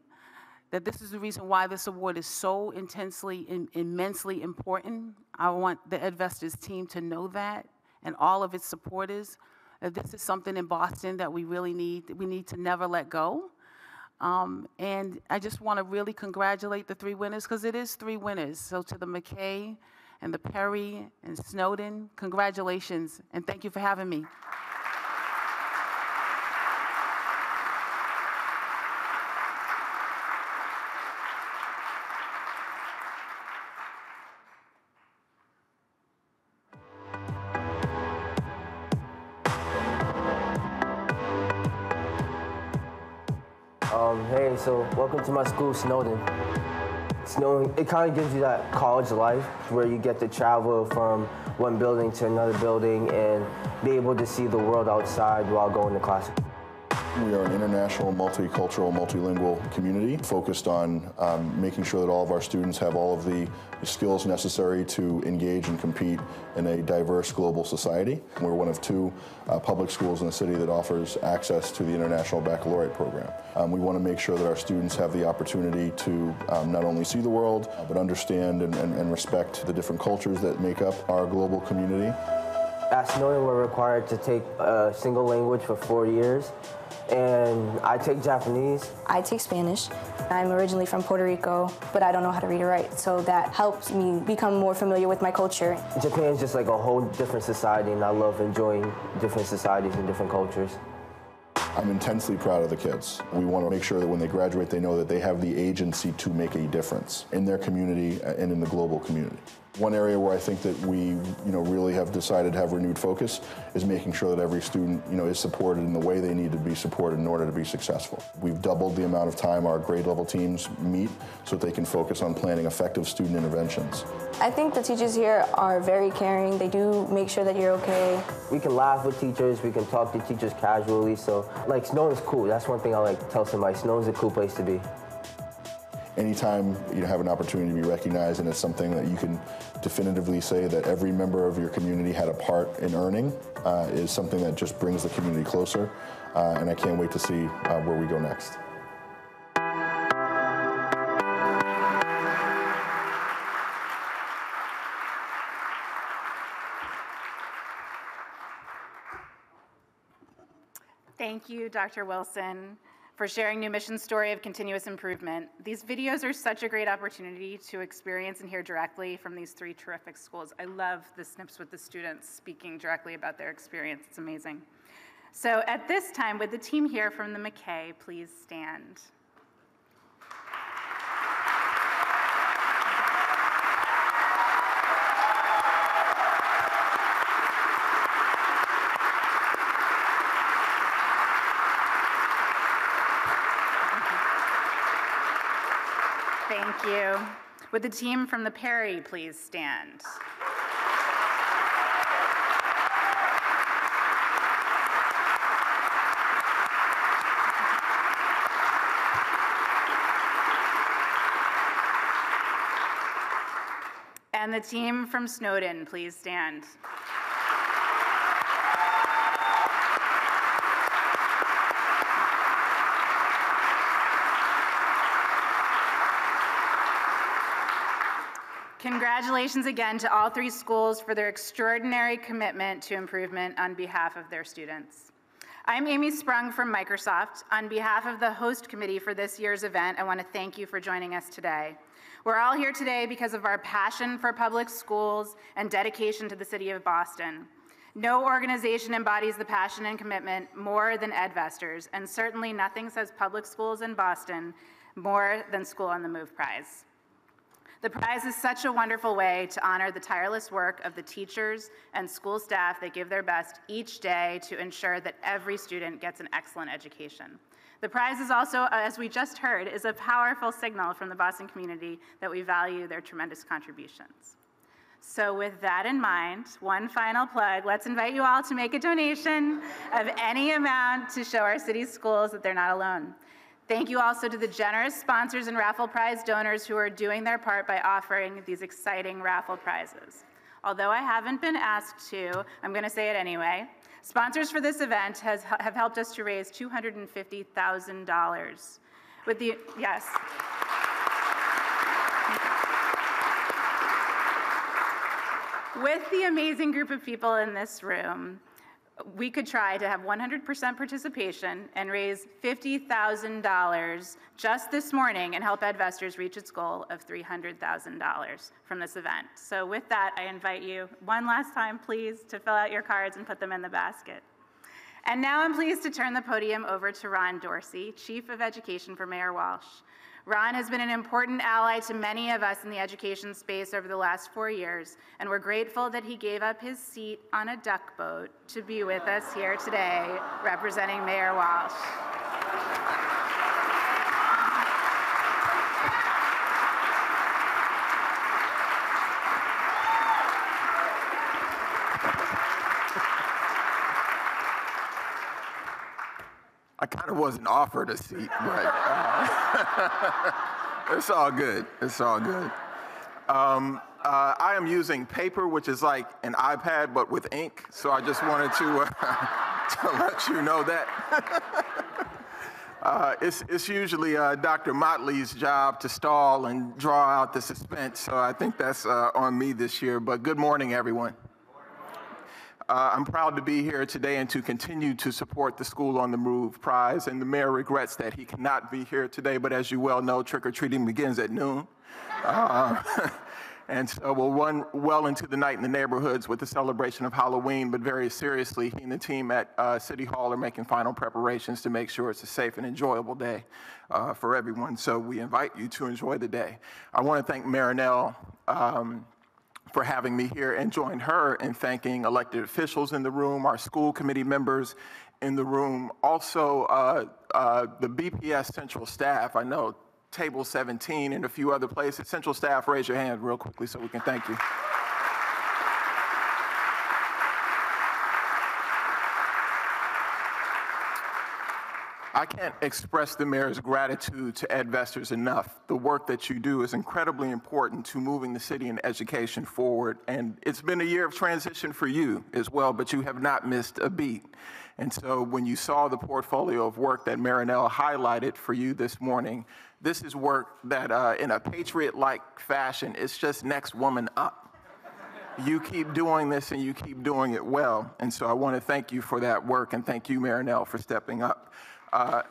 that this is the reason why this award is so intensely and immensely important. I want the EdVestors team to know that, and all of its supporters, that this is something in Boston that we really need. We need to never let go. And I just want to really congratulate the 3 winners, because it is 3 winners. So to the McKay and the Perry and Snowden, congratulations, and thank you for having me. Hey, so welcome to my school, Snowden. Snowden, it kind of gives you that college life where you get to travel from one building to another building and be able to see the world outside while going to class. We are an international, multicultural, multilingual community focused on making sure that all of our students have all of the skills necessary to engage and compete in a diverse global society. We're one of 2 public schools in the city that offers access to the International Baccalaureate program. We want to make sure that our students have the opportunity to not only see the world, but understand and respect the different cultures that make up our global community. At Snowden, we're required to take a single language for 4 years. And I take Japanese. I take Spanish. I'm originally from Puerto Rico, but I don't know how to read or write, so that helps me become more familiar with my culture. Japan's just like a whole different society, and I love enjoying different societies and different cultures. I'm intensely proud of the kids. We want to make sure that when they graduate, they know that they have the agency to make a difference in their community and in the global community. One area where I think that we, really have decided to have renewed focus is making sure that every student, is supported in the way they need to be supported in order to be successful. We've doubled the amount of time our grade level teams meet so that they can focus on planning effective student interventions. I think the teachers here are very caring. They do make sure that you're okay. We can laugh with teachers, we can talk to teachers casually, so like Snowden's cool. That's one thing I like to tell somebody. Snowden's a cool place to be. Anytime you have an opportunity to be recognized and it's something that you can definitively say that every member of your community had a part in earning is something that just brings the community closer, and I can't wait to see where we go next. Thank you, Dr. Wilson, for sharing New Mission's story of continuous improvement. These videos are such a great opportunity to experience and hear directly from these 3 terrific schools. I love the snips with the students speaking directly about their experience. It's amazing. So at this time, would the team here from the McKay please stand? Thank you. Would the team from the Perry please stand? And the team from Snowden, please stand. Congratulations again to all 3 schools for their extraordinary commitment to improvement on behalf of their students. I'm Amy Sprung from Microsoft. On behalf of the host committee for this year's event, I want to thank you for joining us today. We're all here today because of our passion for public schools and dedication to the city of Boston. No organization embodies the passion and commitment more than EdVestors, and certainly nothing says public schools in Boston more than School on the Move prize. The prize is such a wonderful way to honor the tireless work of the teachers and school staff that give their best each day to ensure that every student gets an excellent education. The prize is also, as we just heard, is a powerful signal from the Boston community that we value their tremendous contributions. So with that in mind, one final plug, let's invite you all to make a donation of any amount to show our city's schools that they're not alone. Thank you also to the generous sponsors and raffle prize donors who are doing their part by offering these exciting raffle prizes. Although I haven't been asked to, I'm going to say it anyway. Sponsors for this event have helped us to raise $250,000. Yes. With the amazing group of people in this room, we could try to have 100% participation and raise $50,000 just this morning and help EdVestors reach its goal of $300,000 from this event. So with that, I invite you one last time, please, to fill out your cards and put them in the basket. And now I'm pleased to turn the podium over to Ron Dorsey, Chief of Education for Mayor Walsh. Ron has been an important ally to many of us in the education space over the last 4 years, and we're grateful that he gave up his seat on a duck boat to be with us here today, representing Mayor Walsh. I kind of wasn't offered a seat, but it's all good. It's all good. I am using paper, which is like an iPad, but with ink. So I just wanted to let you know that. It's usually Dr. Motley's job to stall and draw out the suspense. So I think that's on me this year. But good morning, everyone. I'm proud to be here today and to continue to support the School on the Move prize, and the mayor regrets that he cannot be here today, but as you well know, trick-or-treating begins at noon. And so we'll run well into the night in the neighborhoods with the celebration of Halloween, but very seriously, he and the team at City Hall are making final preparations to make sure it's a safe and enjoyable day for everyone, so we invite you to enjoy the day. I want to thank Marinelle for having me here, and join her in thanking elected officials in the room, our school committee members in the room, also the BPS central staff. I know table 17 and a few other places. Central staff, raise your hand real quickly so we can thank you. I can't express the mayor's gratitude to EdVestors enough. The work that you do is incredibly important to moving the city and education forward. And it's been a year of transition for you as well, but you have not missed a beat. And so when you saw the portfolio of work that Marinelle highlighted for you this morning, this is work that in a patriot-like fashion, it's just next woman up. You keep doing this and you keep doing it well. And so I want to thank you for that work, and thank you, Marinelle, for stepping up. I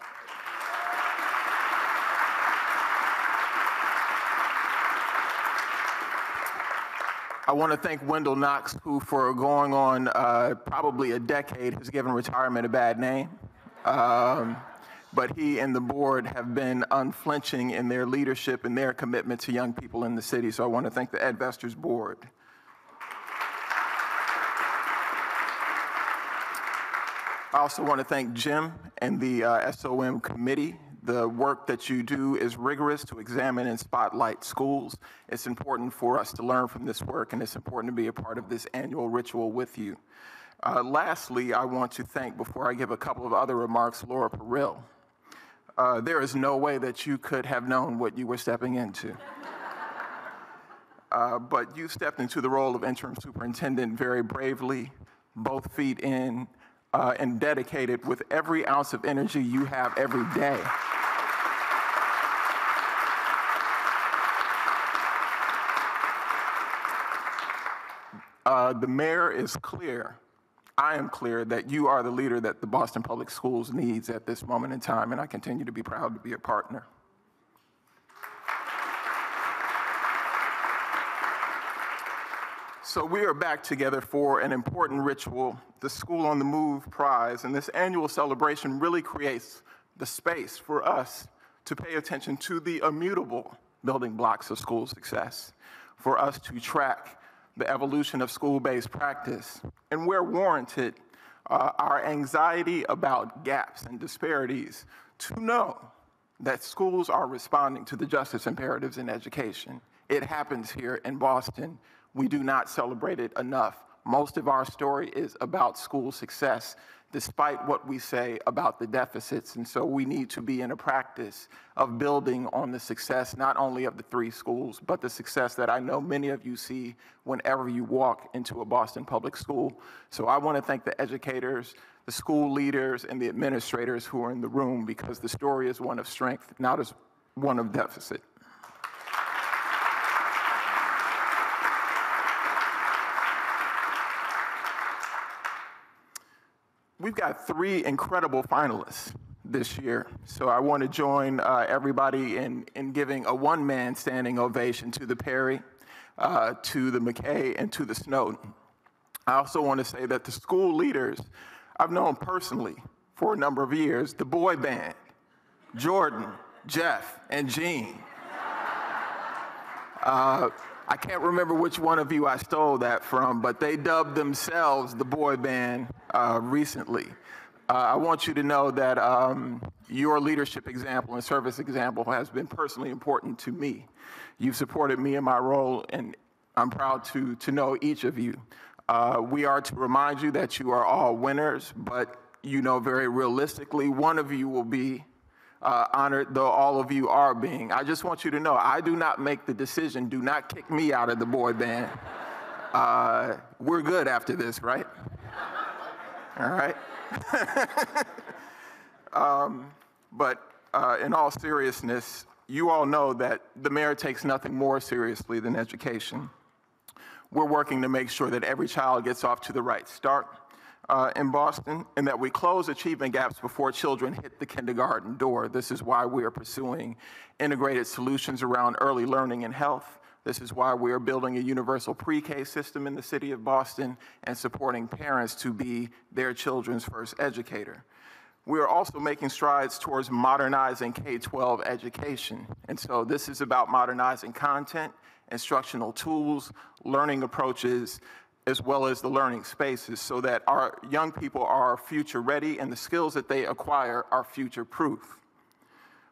want to thank Wendell Knox, who for going on probably a decade has given retirement a bad name. But he and the board have been unflinching in their leadership and their commitment to young people in the city. So I want to thank the EdVestors board. I also want to thank Jim and the SOM committee. The work that you do is rigorous to examine and spotlight schools. It's important for us to learn from this work, and it's important to be a part of this annual ritual with you. Lastly, I want to thank, before I give a couple of other remarks, Laura Perrill. There is no way that you could have known what you were stepping into. But you stepped into the role of interim superintendent very bravely, both feet in, and dedicated with every ounce of energy you have every day. The mayor is clear, I am clear, that you are the leader that the Boston Public Schools needs at this moment in time, and I continue to be proud to be a partner. So we are back together for an important ritual, the School on the Move prize, and this annual celebration really creates the space for us to pay attention to the immutable building blocks of school success, for us to track the evolution of school-based practice, and where warranted, our anxiety about gaps and disparities, to know that schools are responding to the justice imperatives in education. It happens here in Boston. We do not celebrate it enough. Most of our story is about school success, despite what we say about the deficits. And so we need to be in a practice of building on the success, not only of the 3 schools, but the success that I know many of you see whenever you walk into a Boston public school. So I want to thank the educators, the school leaders, and the administrators who are in the room, because the story is one of strength, not as one of deficit. We've got 3 incredible finalists this year, so I want to join everybody in giving a one-man standing ovation to the Perry, to the McKay, and to the Snowden. I also want to say that the school leaders I've known personally for a number of years, the boy band, Jordan, Jeff, and Gene. I can't remember which one of you I stole that from, but they dubbed themselves the boy band recently. I want you to know that your leadership example and service example has been personally important to me. You've supported me in my role, and I'm proud to know each of you. We are to remind you that you are all winners, but you know very realistically, one of you will be honored, though all of you are being. I just want you to know, I do not make the decision. Do not kick me out of the boy band. We're good after this, right? All right? But in all seriousness, you all know that the mayor takes nothing more seriously than education. We're working to make sure that every child gets off to the right start in Boston, and that we close achievement gaps before children hit the kindergarten door. This is why we are pursuing integrated solutions around early learning and health. This is why we are building a universal pre-K system in the city of Boston and supporting parents to be their children's first educator. We are also making strides towards modernizing K-12 education. And so this is about modernizing content, instructional tools, learning approaches, as well as the learning spaces, so that our young people are future ready and the skills that they acquire are future proof.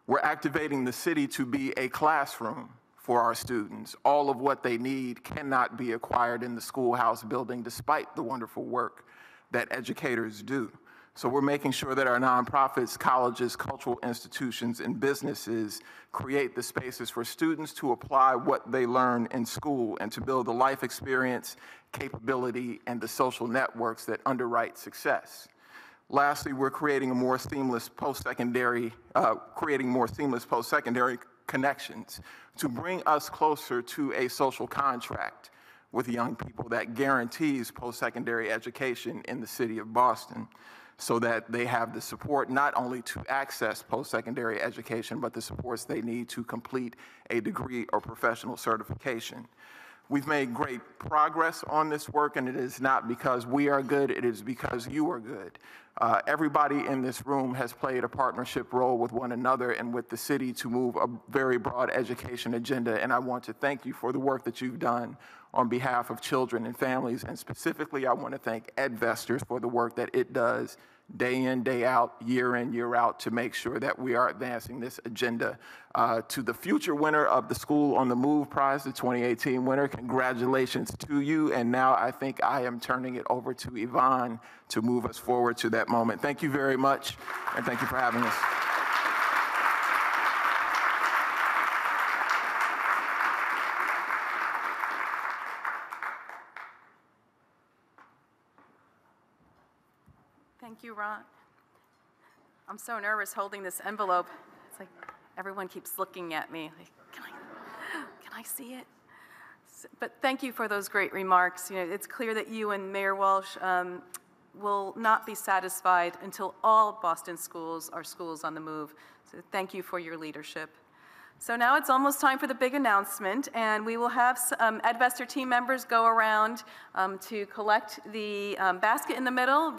We're activating the city to be a classroom for our students. All of what they need cannot be acquired in the schoolhouse building, despite the wonderful work that educators do. So we're making sure that our nonprofits, colleges, cultural institutions, and businesses create the spaces for students to apply what they learn in school and to build the life experience, capability, and the social networks that underwrite success. Lastly, we're creating more seamless post-secondary connections to bring us closer to a social contract with young people that guarantees post-secondary education in the city of Boston, so that they have the support not only to access post-secondary education, but the supports they need to complete a degree or professional certification. We've made great progress on this work, and it is not because we are good, it is because you are good. Everybody in this room has played a partnership role with one another and with the city to move a very broad education agenda, and I want to thank you for the work that you've done on behalf of children and families, and specifically I want to thank EdVestors for the work that it does day in, day out, year in, year out, to make sure that we are advancing this agenda. To the future winner of the School on the Move Prize, the 2018 winner, congratulations to you. And now I think I am turning it over to Yvonne to move us forward to that moment. Thank you very much, and thank you for having us. Thank you, Ron. I'm so nervous holding this envelope. It's like everyone keeps looking at me. Like, can I see it? But thank you for those great remarks. You know, it's clear that you and Mayor Walsh will not be satisfied until all Boston schools are schools on the move. So thank you for your leadership. So now it's almost time for the big announcement, and we will have EdVestor team members go around to collect the basket in the middle,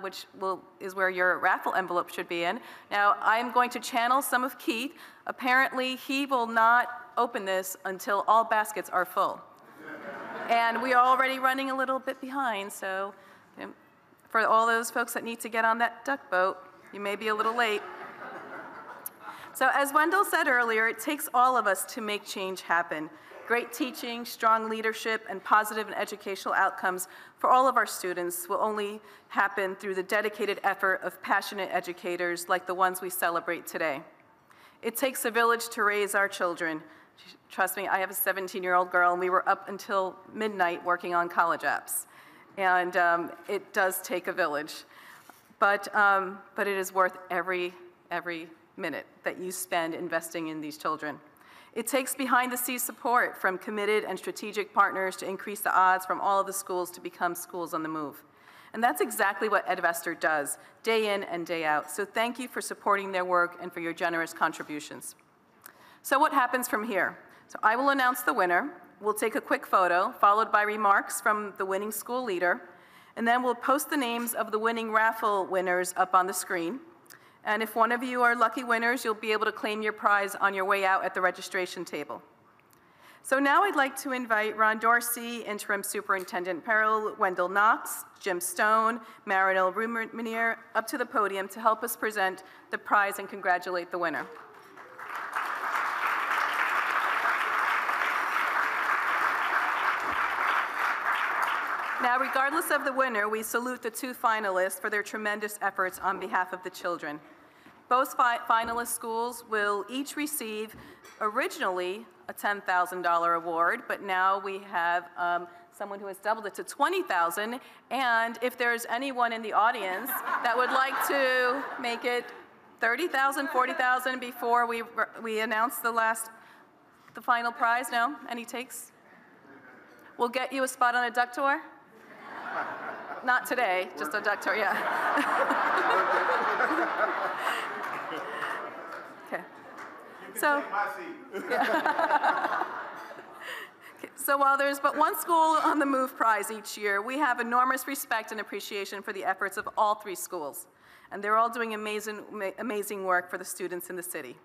which is where your raffle envelope should be in. Now, I am going to channel some of Keith. Apparently, he will not open this until all baskets are full. And we are already running a little bit behind, so for all those folks that need to get on that duck boat, you may be a little late. So as Wendell said earlier, it takes all of us to make change happen. Great teaching, strong leadership, and positive and educational outcomes for all of our students will only happen through the dedicated effort of passionate educators like the ones we celebrate today. It takes a village to raise our children. Trust me, I have a 17-year-old girl, and we were up until midnight working on college apps. And it does take a village. But it is worth every minute that you spend investing in these children. It takes behind-the-scenes support from committed and strategic partners to increase the odds from all of the schools to become schools on the move. And that's exactly what EdVestors does, day in and day out. So thank you for supporting their work and for your generous contributions. So what happens from here? So I will announce the winner. We'll take a quick photo, followed by remarks from the winning school leader, and then we'll post the names of the winning raffle winners up on the screen. And if one of you are lucky winners, you'll be able to claim your prize on your way out at the registration table. So now I'd like to invite Ron Dorsey, Interim Superintendent Peril, Wendell Knox, Jim Stone, Marinelle Rumenier up to the podium to help us present the prize and congratulate the winner. Now, regardless of the winner, we salute the two finalists for their tremendous efforts on behalf of the children. Both finalist schools will each receive originally a $10,000 award, but now we have someone who has doubled it to $20,000. And if there's anyone in the audience that would like to make it $30,000, $40,000 before we announce the final prize, no? Any takes? We'll get you a spot on a duck tour. Not today, just a duck tour, yeah. Okay. So, yeah. Okay. So while there's but one school on the Move prize each year, we have enormous respect and appreciation for the efforts of all three schools. And they're all doing amazing work for the students in the city.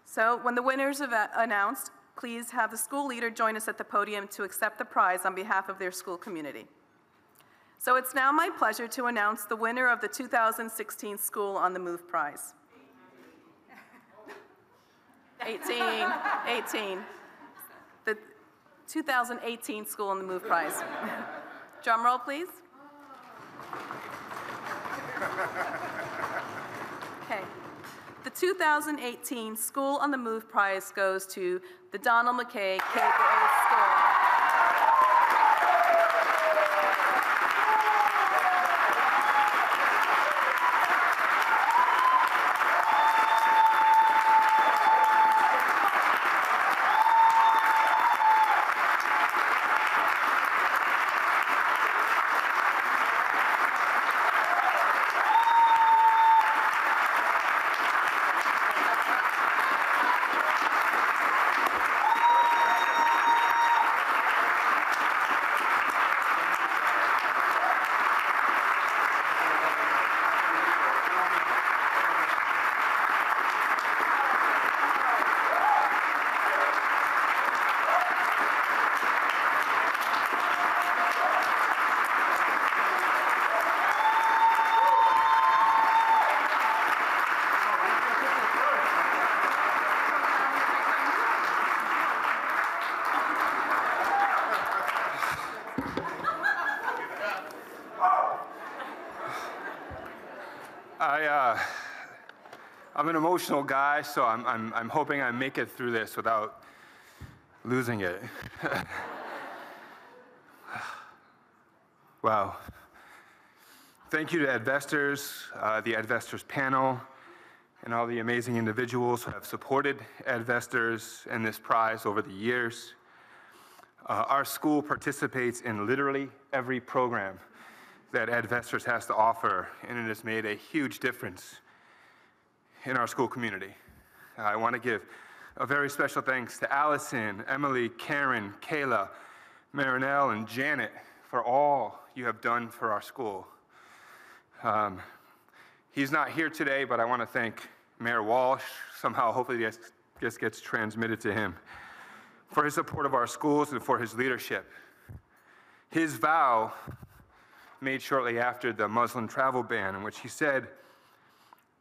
So when the winners are announced, please have the school leader join us at the podium to accept the prize on behalf of their school community. So it's now my pleasure to announce the winner of the 2016 School on the Move prize. 18. The 2018 School on the Move prize. Drum roll, please. Okay. The 2018 School on the Move prize goes to the Donald McKay K-8 School. I'm an emotional guy, so I'm hoping I make it through this without losing it. Wow. Thank you to EdVestors, the EdVestors panel, and all the amazing individuals who have supported EdVestors and this prize over the years. Our school participates in literally every program that EdVestors has to offer, and it has made a huge difference in our school community. I want to give a very special thanks to Allison, Emily, Karen, Kayla, Marinelle, and Janet for all you have done for our school. He's not here today, but I want to thank Mayor Walsh, somehow hopefully this gets transmitted to him, for his support of our schools and for his leadership. His vow made shortly after the Muslim travel ban, in which he said,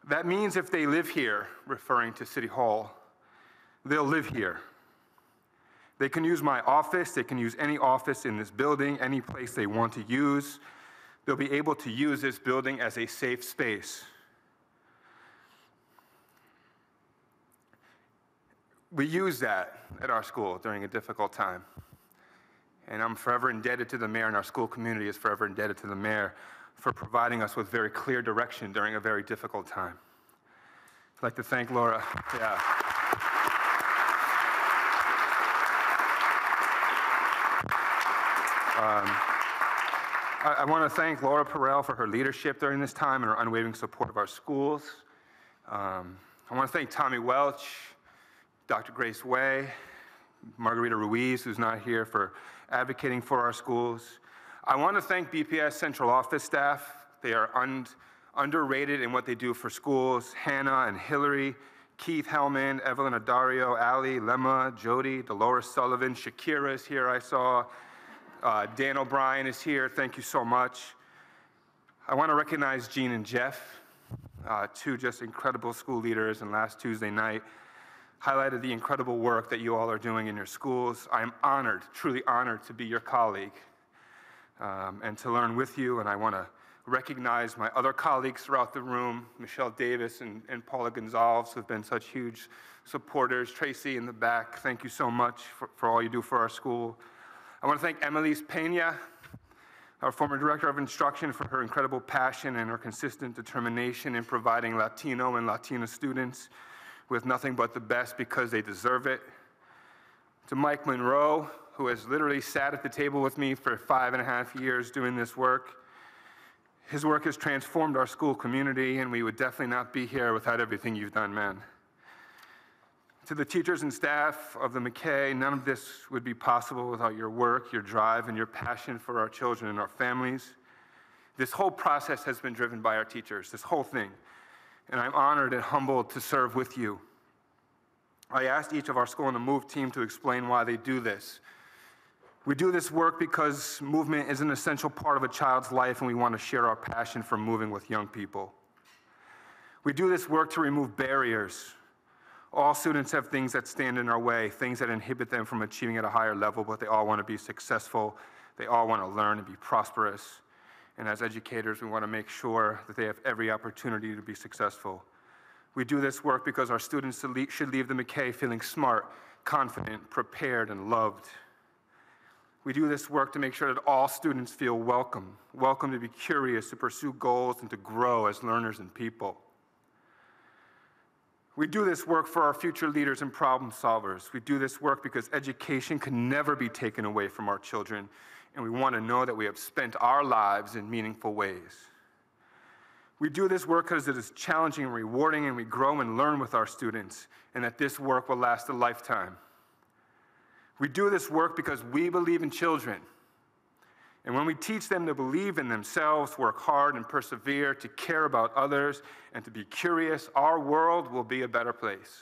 "That means if they live here," referring to City Hall, "they'll live here. They can use my office, they can use any office in this building, any place they want to use. They'll be able to use this building as a safe space." We use that at our school during a difficult time. And I'm forever indebted to the mayor, and our school community is forever indebted to the mayor for providing us with very clear direction during a very difficult time. I'd like to thank Laura. Yeah. I want to thank Laura Perel for her leadership during this time and her unwavering support of our schools. I want to thank Tommy Welch, Dr. Grace Way, Margarita Ruiz, who's not here, for advocating for our schools. I want to thank BPS Central Office staff. They are underrated in what they do for schools. Hannah and Hillary, Keith Hellman, Evelyn Adario, Ali, Lemma, Jody, Dolores Sullivan, Shakira is here, I saw. Dan O'Brien is here, thank you so much. I want to recognize Jean and Jeff, two just incredible school leaders, and last Tuesday night highlighted the incredible work that you all are doing in your schools. I am honored, truly honored to be your colleague and to learn with you, and I want to recognize my other colleagues throughout the room, Michelle Davis and Paula Gonzalez, who've been such huge supporters. Tracy in the back, thank you so much for all you do for our school. I want to thank Emelise Pena, our former director of instruction, for her incredible passion and her consistent determination in providing Latino and Latina students with nothing but the best because they deserve it. To Mike Monroe, who has literally sat at the table with me for 5.5 years doing this work. His work has transformed our school community, and we would definitely not be here without everything you've done, man. To the teachers and staff of the McKay, none of this would be possible without your work, your drive, and your passion for our children and our families. This whole process has been driven by our teachers, this whole thing. And I'm honored and humbled to serve with you. I asked each of our School on the Move team to explain why they do this. We do this work because movement is an essential part of a child's life, and we want to share our passion for moving with young people. We do this work to remove barriers. All students have things that stand in our way, things that inhibit them from achieving at a higher level, but they all want to be successful. They all want to learn and be prosperous. And as educators, we want to make sure that they have every opportunity to be successful. We do this work because our students should leave the McKay feeling smart, confident, prepared, and loved. We do this work to make sure that all students feel welcome, welcome to be curious, to pursue goals, and to grow as learners and people. We do this work for our future leaders and problem solvers. We do this work because education can never be taken away from our children, and we want to know that we have spent our lives in meaningful ways. We do this work because it is challenging and rewarding, and we grow and learn with our students, and that this work will last a lifetime. We do this work because we believe in children. And when we teach them to believe in themselves, work hard and persevere, to care about others, and to be curious, our world will be a better place.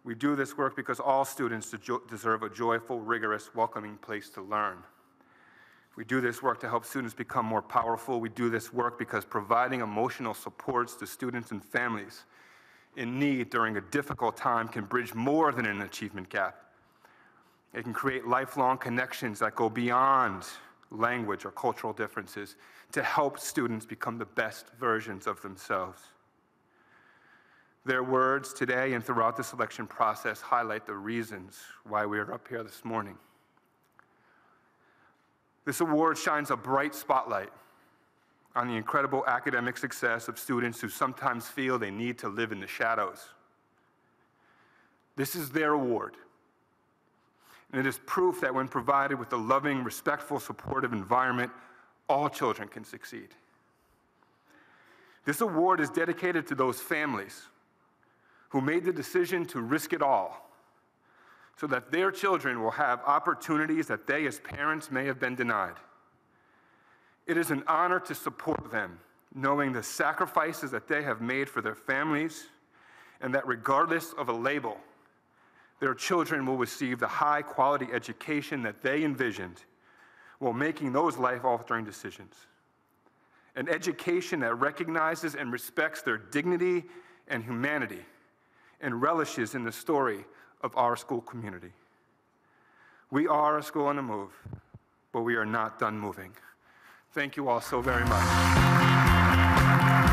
We do this work because all students deserve a joyful, rigorous, welcoming place to learn. We do this work to help students become more powerful. We do this work because providing emotional supports to students and families in need during a difficult time can bridge more than an achievement gap. It can create lifelong connections that go beyond language or cultural differences to help students become the best versions of themselves. Their words today and throughout the selection process highlight the reasons why we are up here this morning. This award shines a bright spotlight on the incredible academic success of students who sometimes feel they need to live in the shadows. This is their award. And it is proof that when provided with a loving, respectful, supportive environment, all children can succeed. This award is dedicated to those families who made the decision to risk it all so that their children will have opportunities that they as parents may have been denied. It is an honor to support them, knowing the sacrifices that they have made for their families, and that regardless of a label, their children will receive the high-quality education that they envisioned while making those life-altering decisions. An education that recognizes and respects their dignity and humanity and relishes in the story of our school community. We are a school on the move, but we are not done moving. Thank you all so very much.